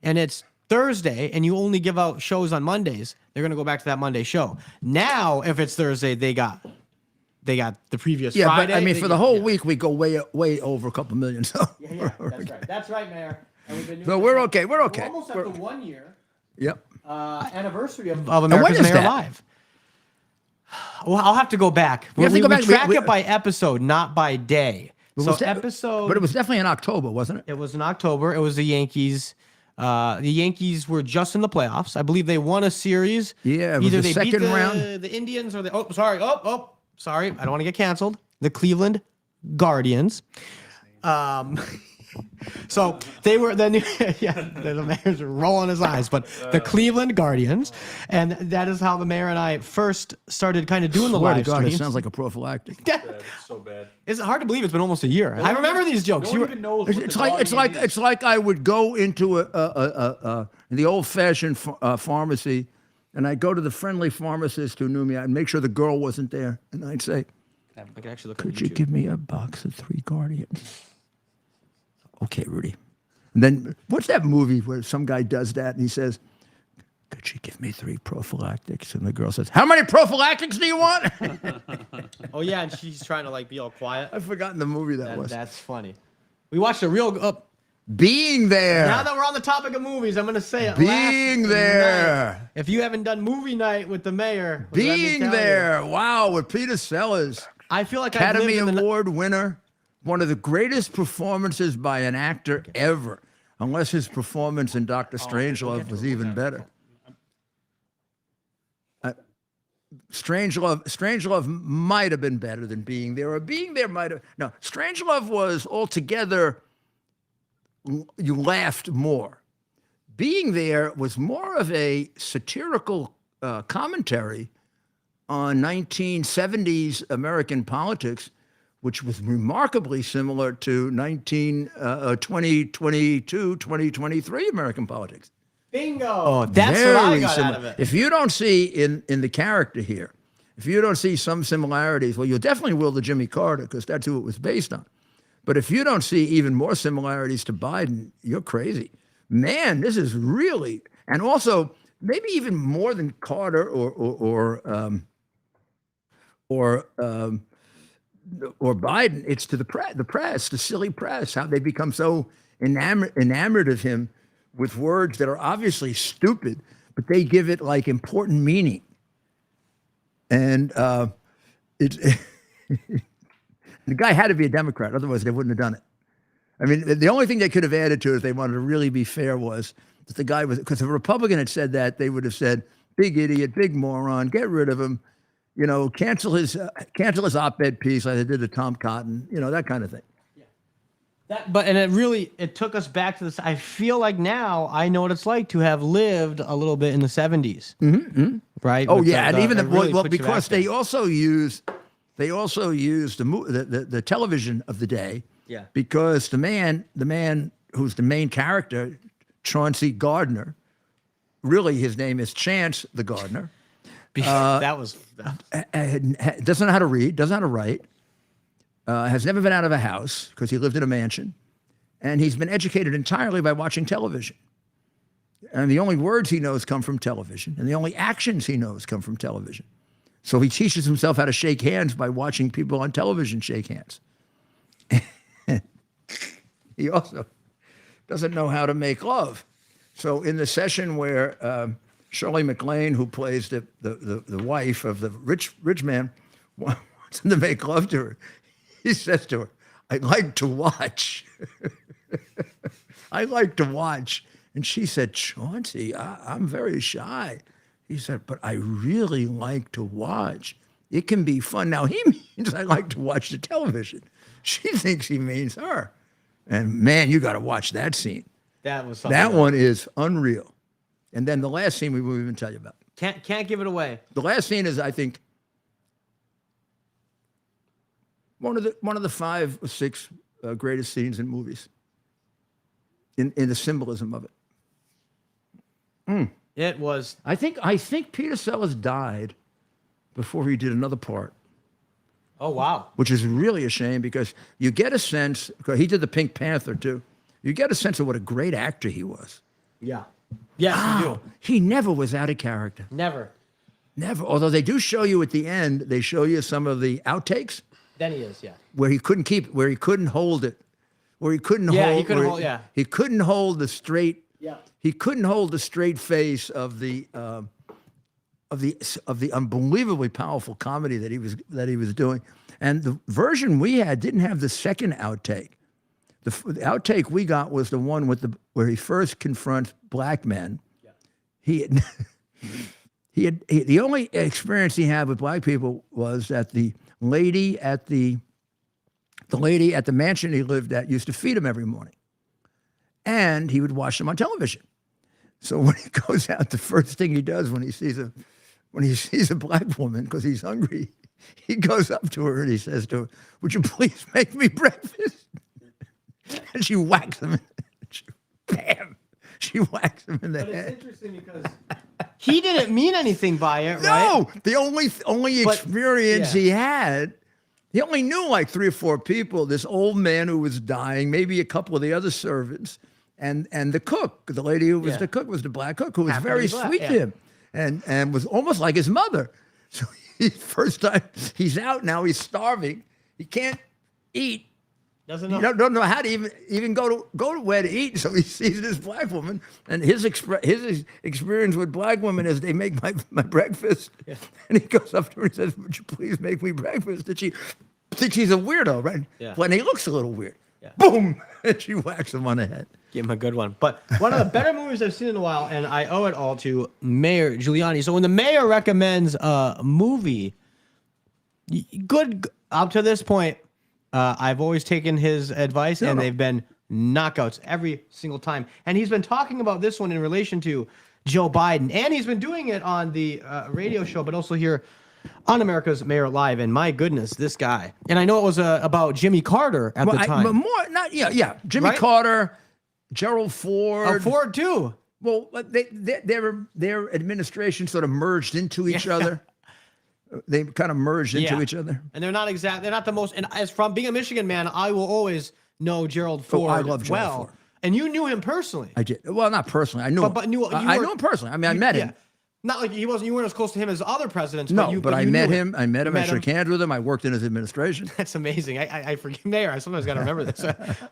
and it's Thursday and you only give out shows on Mondays, they're going to go back to that Monday show. Now, if it's Thursday, they got the previous Yeah, Friday. but I mean, for the whole week, we go way over a couple million. So Yeah, that's right. That's right, Mayor. So we're okay. We're We're okay. almost at the 1 year Yep. anniversary of America's is Mayor that? Live. Well, I'll have to go back. You have to go back. We track We- it by episode, not by day. So was that- episode. But it was definitely in October, wasn't it? It was in October. It was the Yankees. The Yankees were just in the playoffs. I believe they won a series. Yeah, it was Either the they second beat round. the Indians or the sorry. I don't want to get canceled. The Cleveland Guardians. So they were the mayor's rolling his eyes, but the Cleveland Guardians, and that is how the mayor and I first started kind of doing the Swear to live God, it streams. sounds like a prophylactic. It's so bad. It's hard to believe it's been almost a year. I remember these jokes. No You one were- even knows It's like I would go into the old-fashioned pharmacy, and I'd go to the friendly pharmacist who knew me. I'd make sure the girl wasn't there, and I'd say, I can actually look "Could you give me a box of 3 Guardians?" Okay, Rudy. And then what's that movie where some guy does that and he says, "Could you give me 3 prophylactics?" And the girl says, "How many prophylactics do you want?" Oh yeah, and she's trying to like be all quiet. I've forgotten the movie that was. That's funny. We watched a real. Being there. Now that we're on the topic of movies, I'm gonna say it. Being last there. night. If you haven't done movie night with the mayor, let me Being tell you, there. Wow, with Peter Sellers, I feel like I've Academy lived in the, Award winner, one of the greatest performances by an actor ever, unless his performance in Doctor Strangelove was even better. Strangelove might have been better than Being There, or Being There might have. No, Strangelove was altogether, you laughed more. Being There was more of a satirical commentary on 1970s American politics, which was remarkably similar to 2023 American politics. bingo. That's what I Very got similar. out of it. If you don't see in the character here, if you don't see some similarities, well, you definitely will to Jimmy Carter because that's who it was based on. But if you don't see even more similarities to Biden, you're crazy. Man, this is really, and also maybe even more than Carter or Biden, it's to the press, the silly press, how they become so enamored of him with words that are obviously stupid, but they give it like important meaning. And the guy had to be a Democrat, otherwise they wouldn't have done it. I mean, the only thing they could have added to it if they wanted to really be fair was that the guy was, because if a Republican had said that, they would have said, big idiot, big moron, get rid of him, you know, cancel his op-ed piece like they did to Tom Cotton, you know, that kind of thing. It took us back to this. I feel like now I know what it's like to have lived a little bit in the 70s. Mm-hmm. Right? Oh, With yeah, and even it really puts you because back they also used the television of the day. Yeah. Because the man who's the main character, Chauncey Gardner, really his name is Chance the Gardener. that was Doesn't know how to read, doesn't know how to write, has never been out of a house because he lived in a mansion, and he's been educated entirely by watching television. And the only words he knows come from television, and the only actions he knows come from television. So he teaches himself how to shake hands by watching people on television shake hands. He also doesn't know how to make love. So in the session where Shirley MacLaine, who plays the wife of the rich man, wants him to make love to her, he says to her, "I like to watch." I like to watch. And she said, "Chauncey, I'm very shy." He said, "But I really like to watch. It can be fun." Now, he means I like to watch the television. She thinks he means her. And man, you got to watch that scene. that was something That else. one is unreal. And then the last scene we won't even tell you about. Can't give it away. The last scene is, I think, one of the 5 or 6 greatest scenes in movies. In the symbolism of it. It was I think Peter Sellers died before he did another part, oh wow. which is really a shame because you get a sense, because he did the Pink Panther too, you get a sense of what a great actor he was. Yeah. Yes, you do. He never was out of character. Never. Never. Although they do show you at the end, they show you some of the outtakes Then he is, yeah. where he couldn't hold it. where he couldn't Yeah, hold. he couldn't where hold- yeah. he couldn't hold the straight. Yeah. He couldn't hold the straight face of the unbelievably powerful comedy that he was doing. And the version we had didn't have the second outtake. The outtake we got was the one where he first confronts black men. Yeah. The only experience he had with black people was that the lady at the mansion he lived at used to feed him every morning, and he would watch them on television. So when he goes out, the first thing he does when he sees a black woman, because he's hungry, he goes up to her and he says to her, "Would you please make me breakfast?" And she whacks him. Bam! She whacks him in the head. It's interesting because he didn't mean anything by it, right? No, the only But- experience yeah. he had, he only knew like 3 or 4 people. This old man who was dying, maybe a couple of the other servants, and the cook, the lady who was Yeah. the cook, was the black cook, who was Happened to very be black, sweet yeah. to him, and was almost like his mother. So first time he's out now, he's starving, he can't eat. Doesn't You know. don't know how to even go to where to eat. So he sees this black woman, and his experience with black women is they make my breakfast, and he goes up to her and says, "Would you please make me breakfast?" And she thinks he's a weirdo, right? Yeah. When he looks a little weird, Yeah. boom, and she whacks him on the head. Give him a good one. But one of the better movies I've seen in a while, and I owe it all to Mayor Giuliani. So when the mayor recommends a movie, good up to this point, I've always taken his advice, and they've been knockouts every single time. And he's been talking about this one in relation to Joe Biden, and he's been doing it on the radio show, but also here on America's Mayor Live. And my goodness, this guy. And I know it was about Jimmy Carter at the time. But more, not yeah. Jimmy Right? Carter, Gerald Ford. Ford too. Well, their administration sort of merged into each other. They kind of merged into each other. And they're not the most, and as from being a Michigan man, I will always know Gerald Ford I love Gerald well. Ford. And you knew him personally. I did. Well, not personally. I knew him. But you I were- knew him personally. I mean, I met him. Not like you weren't as close to him as other presidents. No, but I you met knew him. I met him. I Met shook him. hands with him. I worked in his administration. That's amazing. I forget, Mayor. I sometimes got to remember this.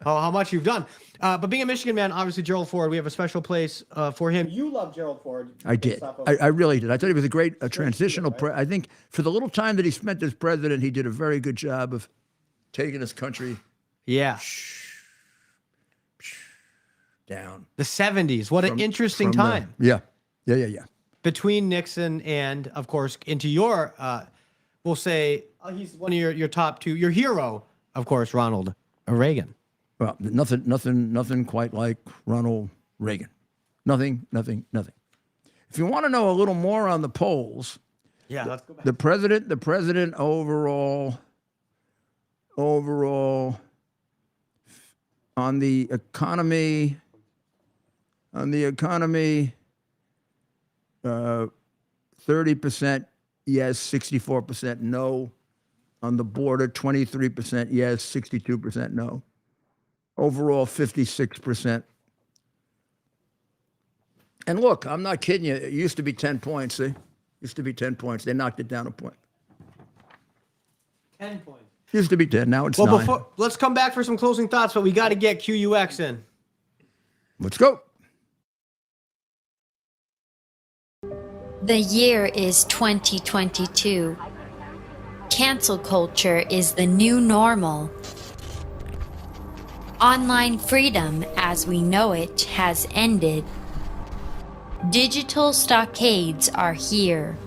how much you've done. But being a Michigan man, obviously Gerald Ford, we have a special place for him. You love Gerald Ford. I did. I really did. I thought he was a great transitional. I think for the little time that he spent as president, he did a very good job of taking his country Yeah. down. The 70s. What an interesting time. Yeah. Between Nixon and, of course, into your, we'll say, he's one of your top two, your hero, of course, Ronald Reagan. Well, nothing quite like Ronald Reagan. Nothing. If you want to know a little more on the polls, Yeah, let's go back. the president overall on the economy, 30% yes, 64% no. On the border, 23% yes, 62% no. Overall, 56%. And look, I'm not kidding you. It used to be 10 points, see? Used to be 10 points. They knocked it down a point. 10 points. Used to be 10, now it's Well, 9. let's come back for some closing thoughts, but we got to get QUX in. Let's go. The year is 2022. Cancel culture is the new normal. Online freedom as we know it has ended. Digital stockades are here.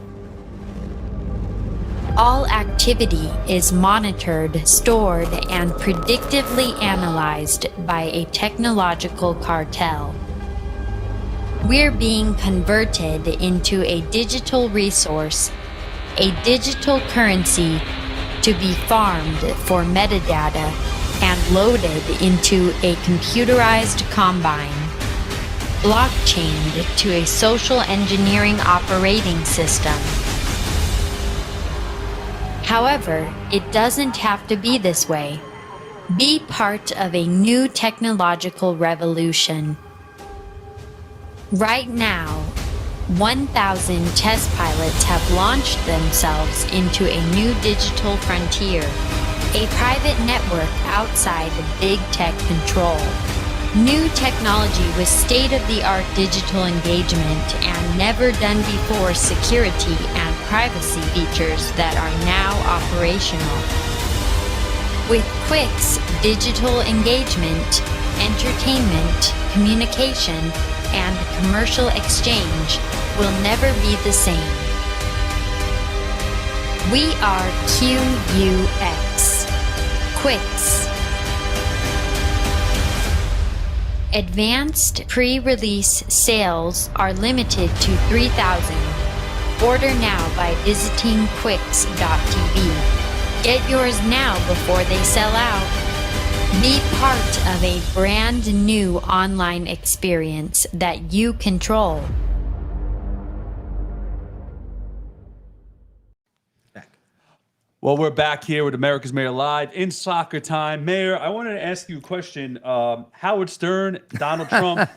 All activity is monitored, stored, and predictively analyzed by a technological cartel. We're being converted into a digital resource, a digital currency to be farmed for metadata and loaded into a computerized combine, blockchained to a social engineering operating system. However, it doesn't have to be this way. Be part of a new technological revolution. Right now, 1,000 test pilots have launched themselves into a new digital frontier, a private network outside the big tech control. New technology with state-of-the-art digital engagement and never-done-before security and privacy features that are now operational. With Quick's digital engagement, entertainment, communication, and commercial exchange will never be the same. We are QUX. Quick's. Advanced pre-release sales are limited to 3,000. Order now by visiting quicks.tv. Get yours now before they sell out. Be part of a brand new online experience that you control. Well, we're back here with America's Mayor Live in soccer time. Mayor, I wanted to ask you a question. Howard Stern, Donald Trump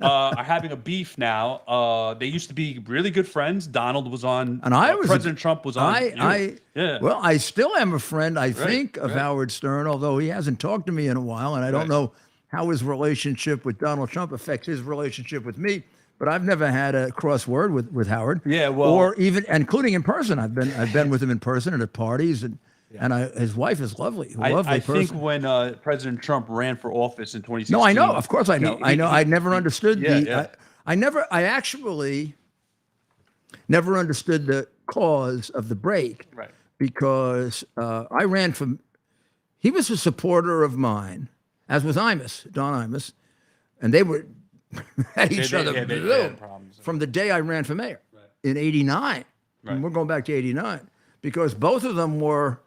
are having a beef now. They used to be really good friends. Donald was on, And I was President Trump was on. Yeah. Well, I still am a friend, I think, of Howard Stern, although he hasn't talked to me in a while, and I don't know how his relationship with Donald Trump affects his relationship with me. But I've never had a cross word with Howard. Yeah, well, or even including in person. I've been with him in person and at parties, and his wife is lovely, lovely I person. think when President Trump ran for office in 2016. No, I know. Of course, I know. I never understood I actually never understood the cause of the break. Right. Because I ran from. He was a supporter of mine, as was Imus, Don Imus, and they were. At each other from the day I ran for mayor in '89. And we're going back to '89 because both of them were,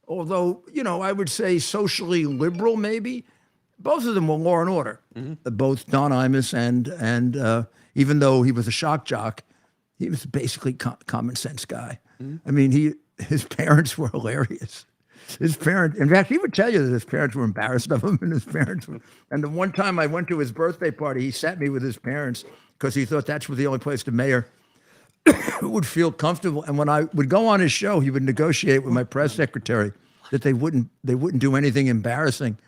although, I would say socially liberal, maybe, both of them were law and order. Both Don Imus and even though he was a shock jock, he was basically common sense guy. I mean, his parents were hilarious. His parents, in fact, he would tell you that his parents were embarrassed of him, and and the one time I went to his birthday party, he sat me with his parents because he thought that's the only place the mayor would feel comfortable. And when I would go on his show, he would negotiate with my press secretary that they wouldn't do anything embarrassing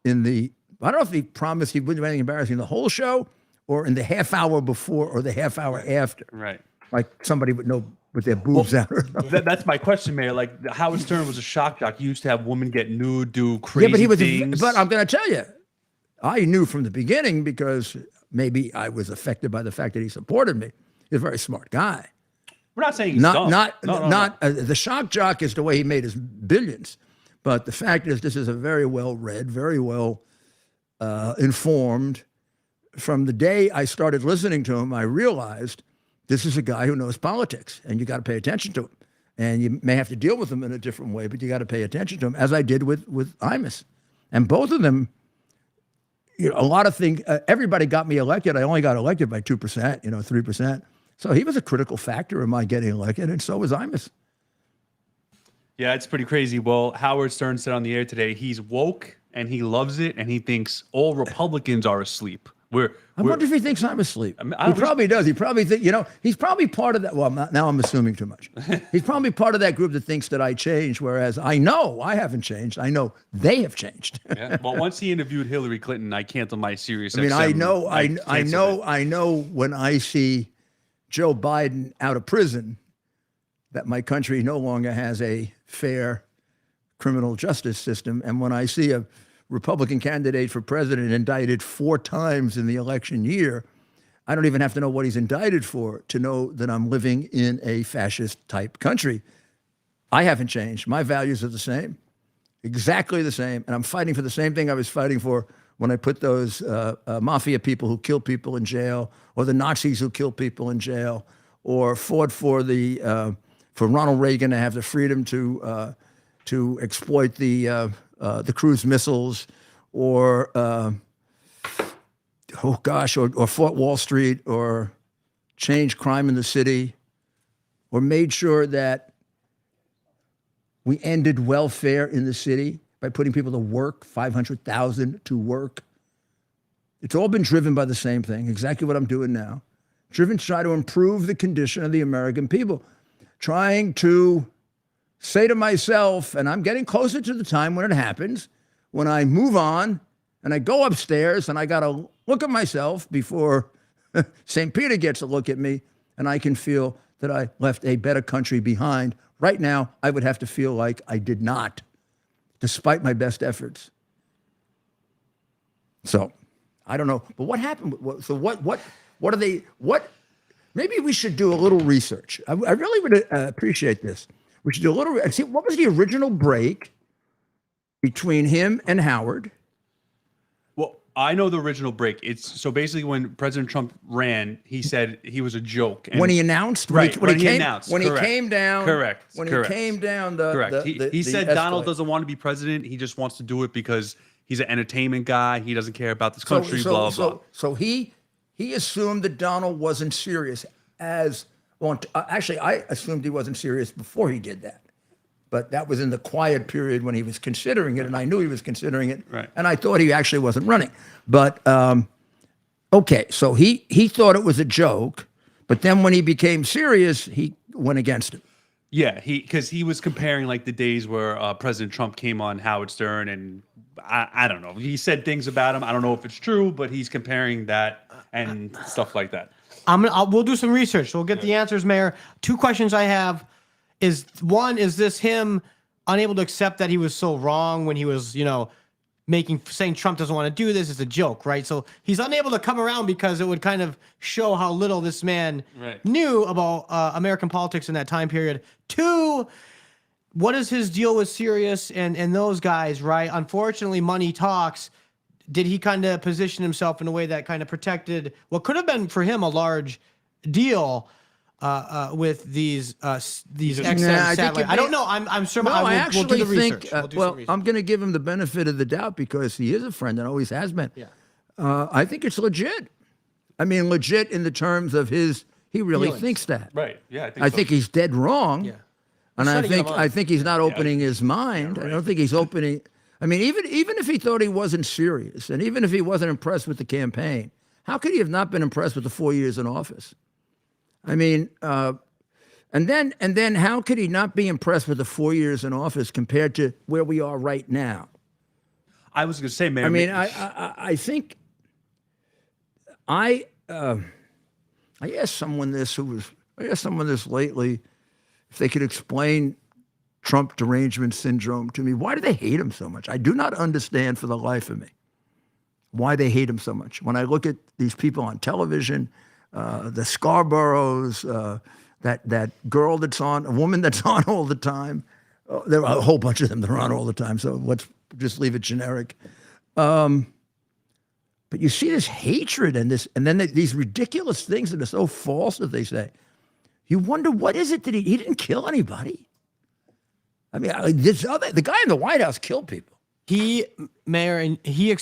I don't know if he promised he wouldn't do anything embarrassing in the whole show or in the half hour before or the half hour after. Right. Like somebody would know with their boobs out. That's my question, Mayor. Like Howard Stern was a shock jock. He used to have women get nude, do crazy things. But I'm going to tell you, I knew from the beginning because maybe I was affected by the fact that he supported me. He's a very smart guy. We're not saying he's dumb. The shock jock is the way he made his billions. But the fact is, this is a very well read, very well informed. From the day I started listening to him, I realized this is a guy who knows politics, and you got to pay attention to him. And you may have to deal with him in a different way, but you got to pay attention to him, as I did with Imus. And both of them, a lot of things. Everybody got me elected. I only got elected by 2%, 3%. So he was a critical factor in my getting elected, and so was Imus. Yeah, it's pretty crazy. Well, Howard Stern said on the air today, he's woke and he loves it, and he thinks all Republicans are asleep. I wonder if he thinks I'm asleep. He probably does. He probably he's probably part of that. Well, now I'm assuming too much. He's probably part of that group that thinks that I changed, whereas I know I haven't changed. I know they have changed. Yeah. Well, once he interviewed Hillary Clinton, I canceled my Sirius. I mean, I know when I see Joe Biden out of prison that my country no longer has a fair criminal justice system, and when I see a Republican candidate for president indicted 4 times in the election year, I don't even have to know what he's indicted for to know that I'm living in a fascist type country. I haven't changed. My values are the same, exactly the same. And I'm fighting for the same thing I was fighting for when I put those mafia people who kill people in jail, or the Nazis who kill people in jail, or fought for Ronald Reagan to have the freedom to exploit the cruise missiles, or fought Wall Street, or changed crime in the city, or made sure that we ended welfare in the city by putting people to work, 500,000 to work. It's all been driven by the same thing, exactly what I'm doing now. driven to try to improve the condition of the American people, trying to say to myself, and I'm getting closer to the time when it happens, when I move on and I go upstairs and I got to look at myself before St. Peter gets a look at me, and I can feel that I left a better country behind. Right now, I would have to feel like I did not, despite my best efforts. So, I don't know. But what happened? So what are they, maybe we should do a little research. I really would appreciate this. We should do a little, see, what was the original break between him and Howard? Well, I know the original break. It's so basically when President Trump ran, he said he was a joke. And When he announced, right, when he announced, when correct. he came down, Correct. when correct. he came down, correct. He said Donald escalate. doesn't want to be president. He just wants to do it because he's an entertainment guy. He doesn't care about this country. Blah blah. So he assumed that Donald wasn't serious as well. Actually, I assumed he wasn't serious before he did that. But that was in the quiet period when he was considering it, and I knew he was considering it, Right. and I thought he actually wasn't running. But okay, so he thought it was a joke, but then when he became serious, he went against it. Yeah, because he was comparing like the days where President Trump came on Howard Stern, and I don't know. He said things about him. I don't know if it's true, but he's comparing that and stuff like that. We'll do some research. So we'll get the answers, Mayor. 2 questions I have is, one, is this him unable to accept that he was so wrong when he was, saying Trump doesn't want to do this? It's a joke, right? So he's unable to come around because it would kind of show how little this man knew about American politics in that time period. 2, what is his deal with Sirius and those guys, right? Unfortunately, money talks. Did he kind of position himself in a way that kind of protected what could have been for him a large deal with these XM satellites? I don't know. I'm sure. No, I we'll actually do the think. research. We'll do Well, some research. I'm going to give him the benefit of the doubt because he is a friend and always has been. Yeah. I think it's legit. I mean, legit in the terms of his. He really Feelings. thinks that. Right. Yeah, I think he's dead wrong. Yeah. And He's I setting think him up. I think he's not opening his mind. I don't think he's opening. I mean, even if he thought he wasn't serious, and even if he wasn't impressed with the campaign, how could he have not been impressed with the 4 years in office? I mean, and then how could he not be impressed with the 4 years in office compared to where we are right now? I was going to say, Mayor. I mean, I think I asked someone this lately if they could explain Trump derangement syndrome to me. Why do they hate him so much? I do not understand for the life of me why they hate him so much. When I look at these people on television, the Scarboroughs, that girl that's on, a woman that's on all the time. There are a whole bunch of them that are on all the time, so let's just leave it generic. But you see this hatred and then these ridiculous things that are so false that they say. You wonder, what is it that he didn't kill anybody? I mean, the guy in the White House killed people. Mayor, and he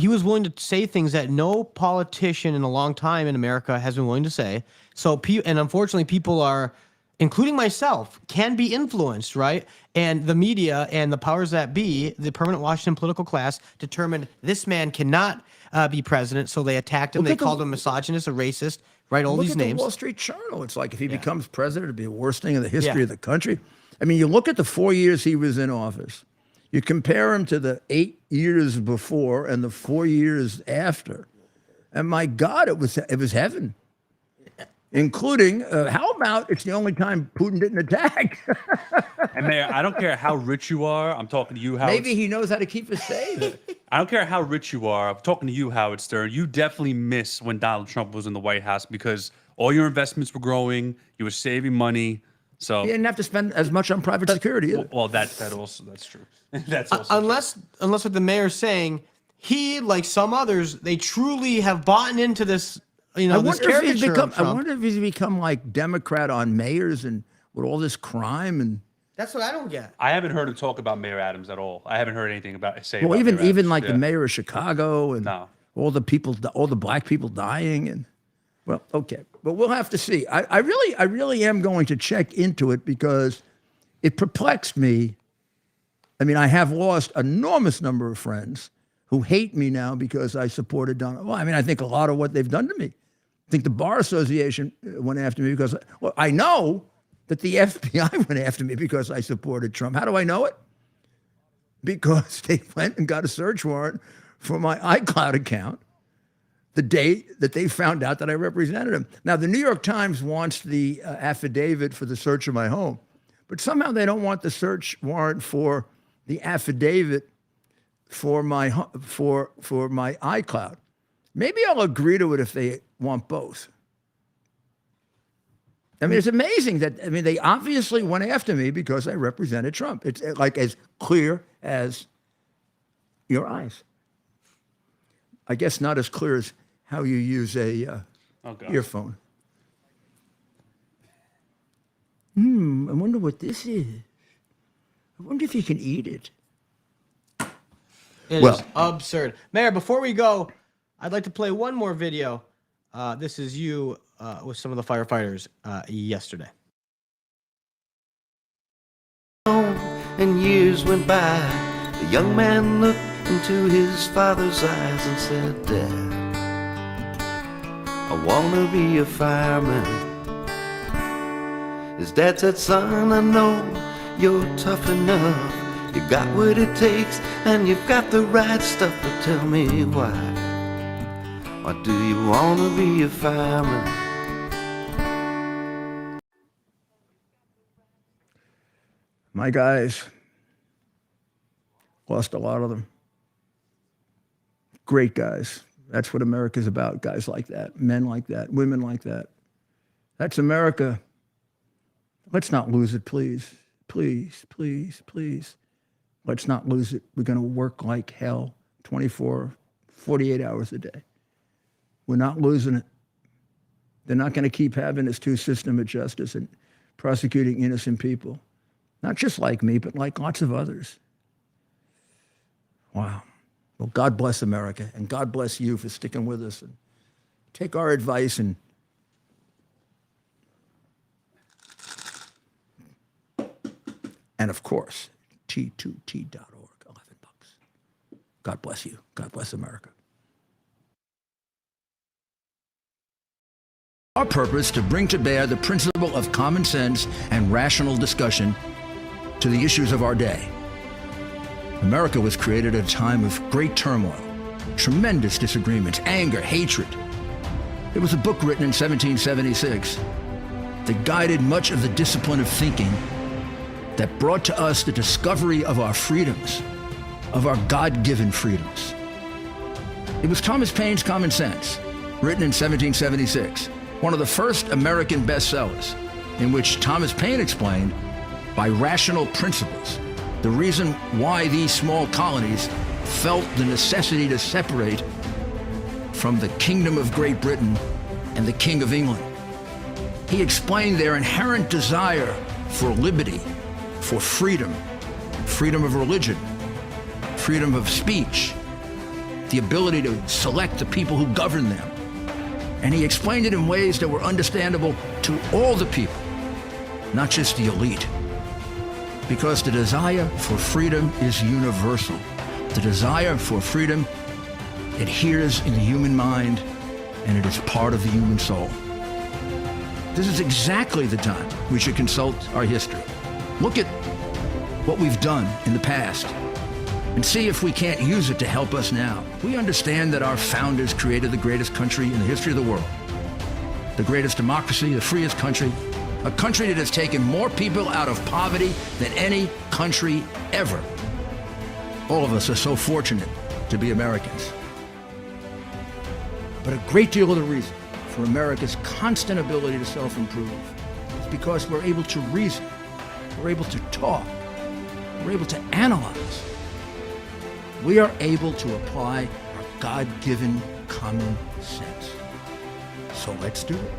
was willing to say things that no politician in a long time in America has been willing to say. So, and unfortunately, people are, including myself, can be influenced, right? And the media and the powers that be, the permanent Washington political class, determined this man cannot be president. So they attacked him. They called him a misogynist, a racist, right? All these Look at names. the Wall Street Journal. It's like if he becomes president, it'd be the worst thing in the history of the country. I mean, you look at the 4 years he was in office. You compare him to the 8 years before and the 4 years after, and my God, it was heaven. Including, how about it's the only time Putin didn't attack? And Mayor, I don't care how rich you are. I'm talking to you, Howard. Maybe he knows how to keep us safe. I don't care how rich you are. I'm talking to you, Howard Stern. You definitely miss when Donald Trump was in the White House because all your investments were growing. You were saving money. So He didn't have to spend as much on private security either. well, that's true. That's also Unless what the mayor's saying, he, like some others, they truly have bought into this, I this wonder, if caricature he's of become, Trump. I wonder if he's become like Democrat on mayors and with all this crime and That's what I don't get. I haven't heard him talk about Mayor Adams at all. I haven't heard anything about well, about even Mayor Adams. like Yeah. the mayor of Chicago and No. all the black people dying and well, okay, but we'll have to see. I really am going to check into it because it perplexed me. I mean, I have lost an enormous number of friends who hate me now because I supported Donald. Well, I mean, I think a lot of what they've done to me think the Bar Association went after me because, well, I know that the FBI went after me because I supported Trump. How do I know it? Because they went and got a search warrant for my iCloud account the day that they found out that I represented him. Now, the New York Times wants the affidavit for the search of my home, but somehow they don't want the search warrant for the affidavit for my iCloud. Maybe I'll agree to it if they want both. I mean, it's amazing that, they obviously went after me because I represented Trump. It's like as clear as your eyes. I guess not as clear as how you use a earphone. I wonder what this is. I wonder if you can eat it. It is absurd. Mayor, before we go, I'd like to play one more video. This is you with some of the firefighters yesterday. And years went by. The young man looked into his father's eyes and said, Dad, I want to be a fireman. His dad said, son, I know you're tough enough. You got what it takes and you've got the right stuff, but tell me why. Why do you want to be a fireman? My guys, lost a lot of them. Great guys. That's what America's about, guys like that, men like that, women like that. That's America. Let's not lose it, please. Please, please, please. Let's not lose it. We're going to work like hell 24, 48 hours a day. We're not losing it. They're not going to keep having this two-system of justice and prosecuting innocent people. Not just like me, but like lots of others. Wow. Well, God bless America, and God bless you for sticking with us and take our advice and of course, T2T.org, $11. God bless you. God bless America. Our purpose to bring to bear the principle of common sense and rational discussion to the issues of our day. America was created at a time of great turmoil, tremendous disagreements, anger, hatred. There was a book written in 1776 that guided much of the discipline of thinking that brought to us the discovery of our freedoms, of our God-given freedoms. It was Thomas Paine's Common Sense, written in 1776, one of the first American bestsellers, in which Thomas Paine explained, by rational principles, the reason why these small colonies felt the necessity to separate from the Kingdom of Great Britain and the King of England. He explained their inherent desire for liberty, for freedom, freedom of religion, freedom of speech, the ability to select the people who govern them. And he explained it in ways that were understandable to all the people, not just the elite. Because the desire for freedom is universal. The desire for freedom adheres in the human mind, and it is part of the human soul. This is exactly the time we should consult our history. Look at what we've done in the past and see if we can't use it to help us now. We understand that our founders created the greatest country in the history of the world, the greatest democracy, the freest country, a country that has taken more people out of poverty than any country ever. All of us are so fortunate to be Americans. But a great deal of the reason for America's constant ability to self-improve is because we're able to reason, we're able to talk, we're able to analyze. We are able to apply our God-given common sense. So let's do it.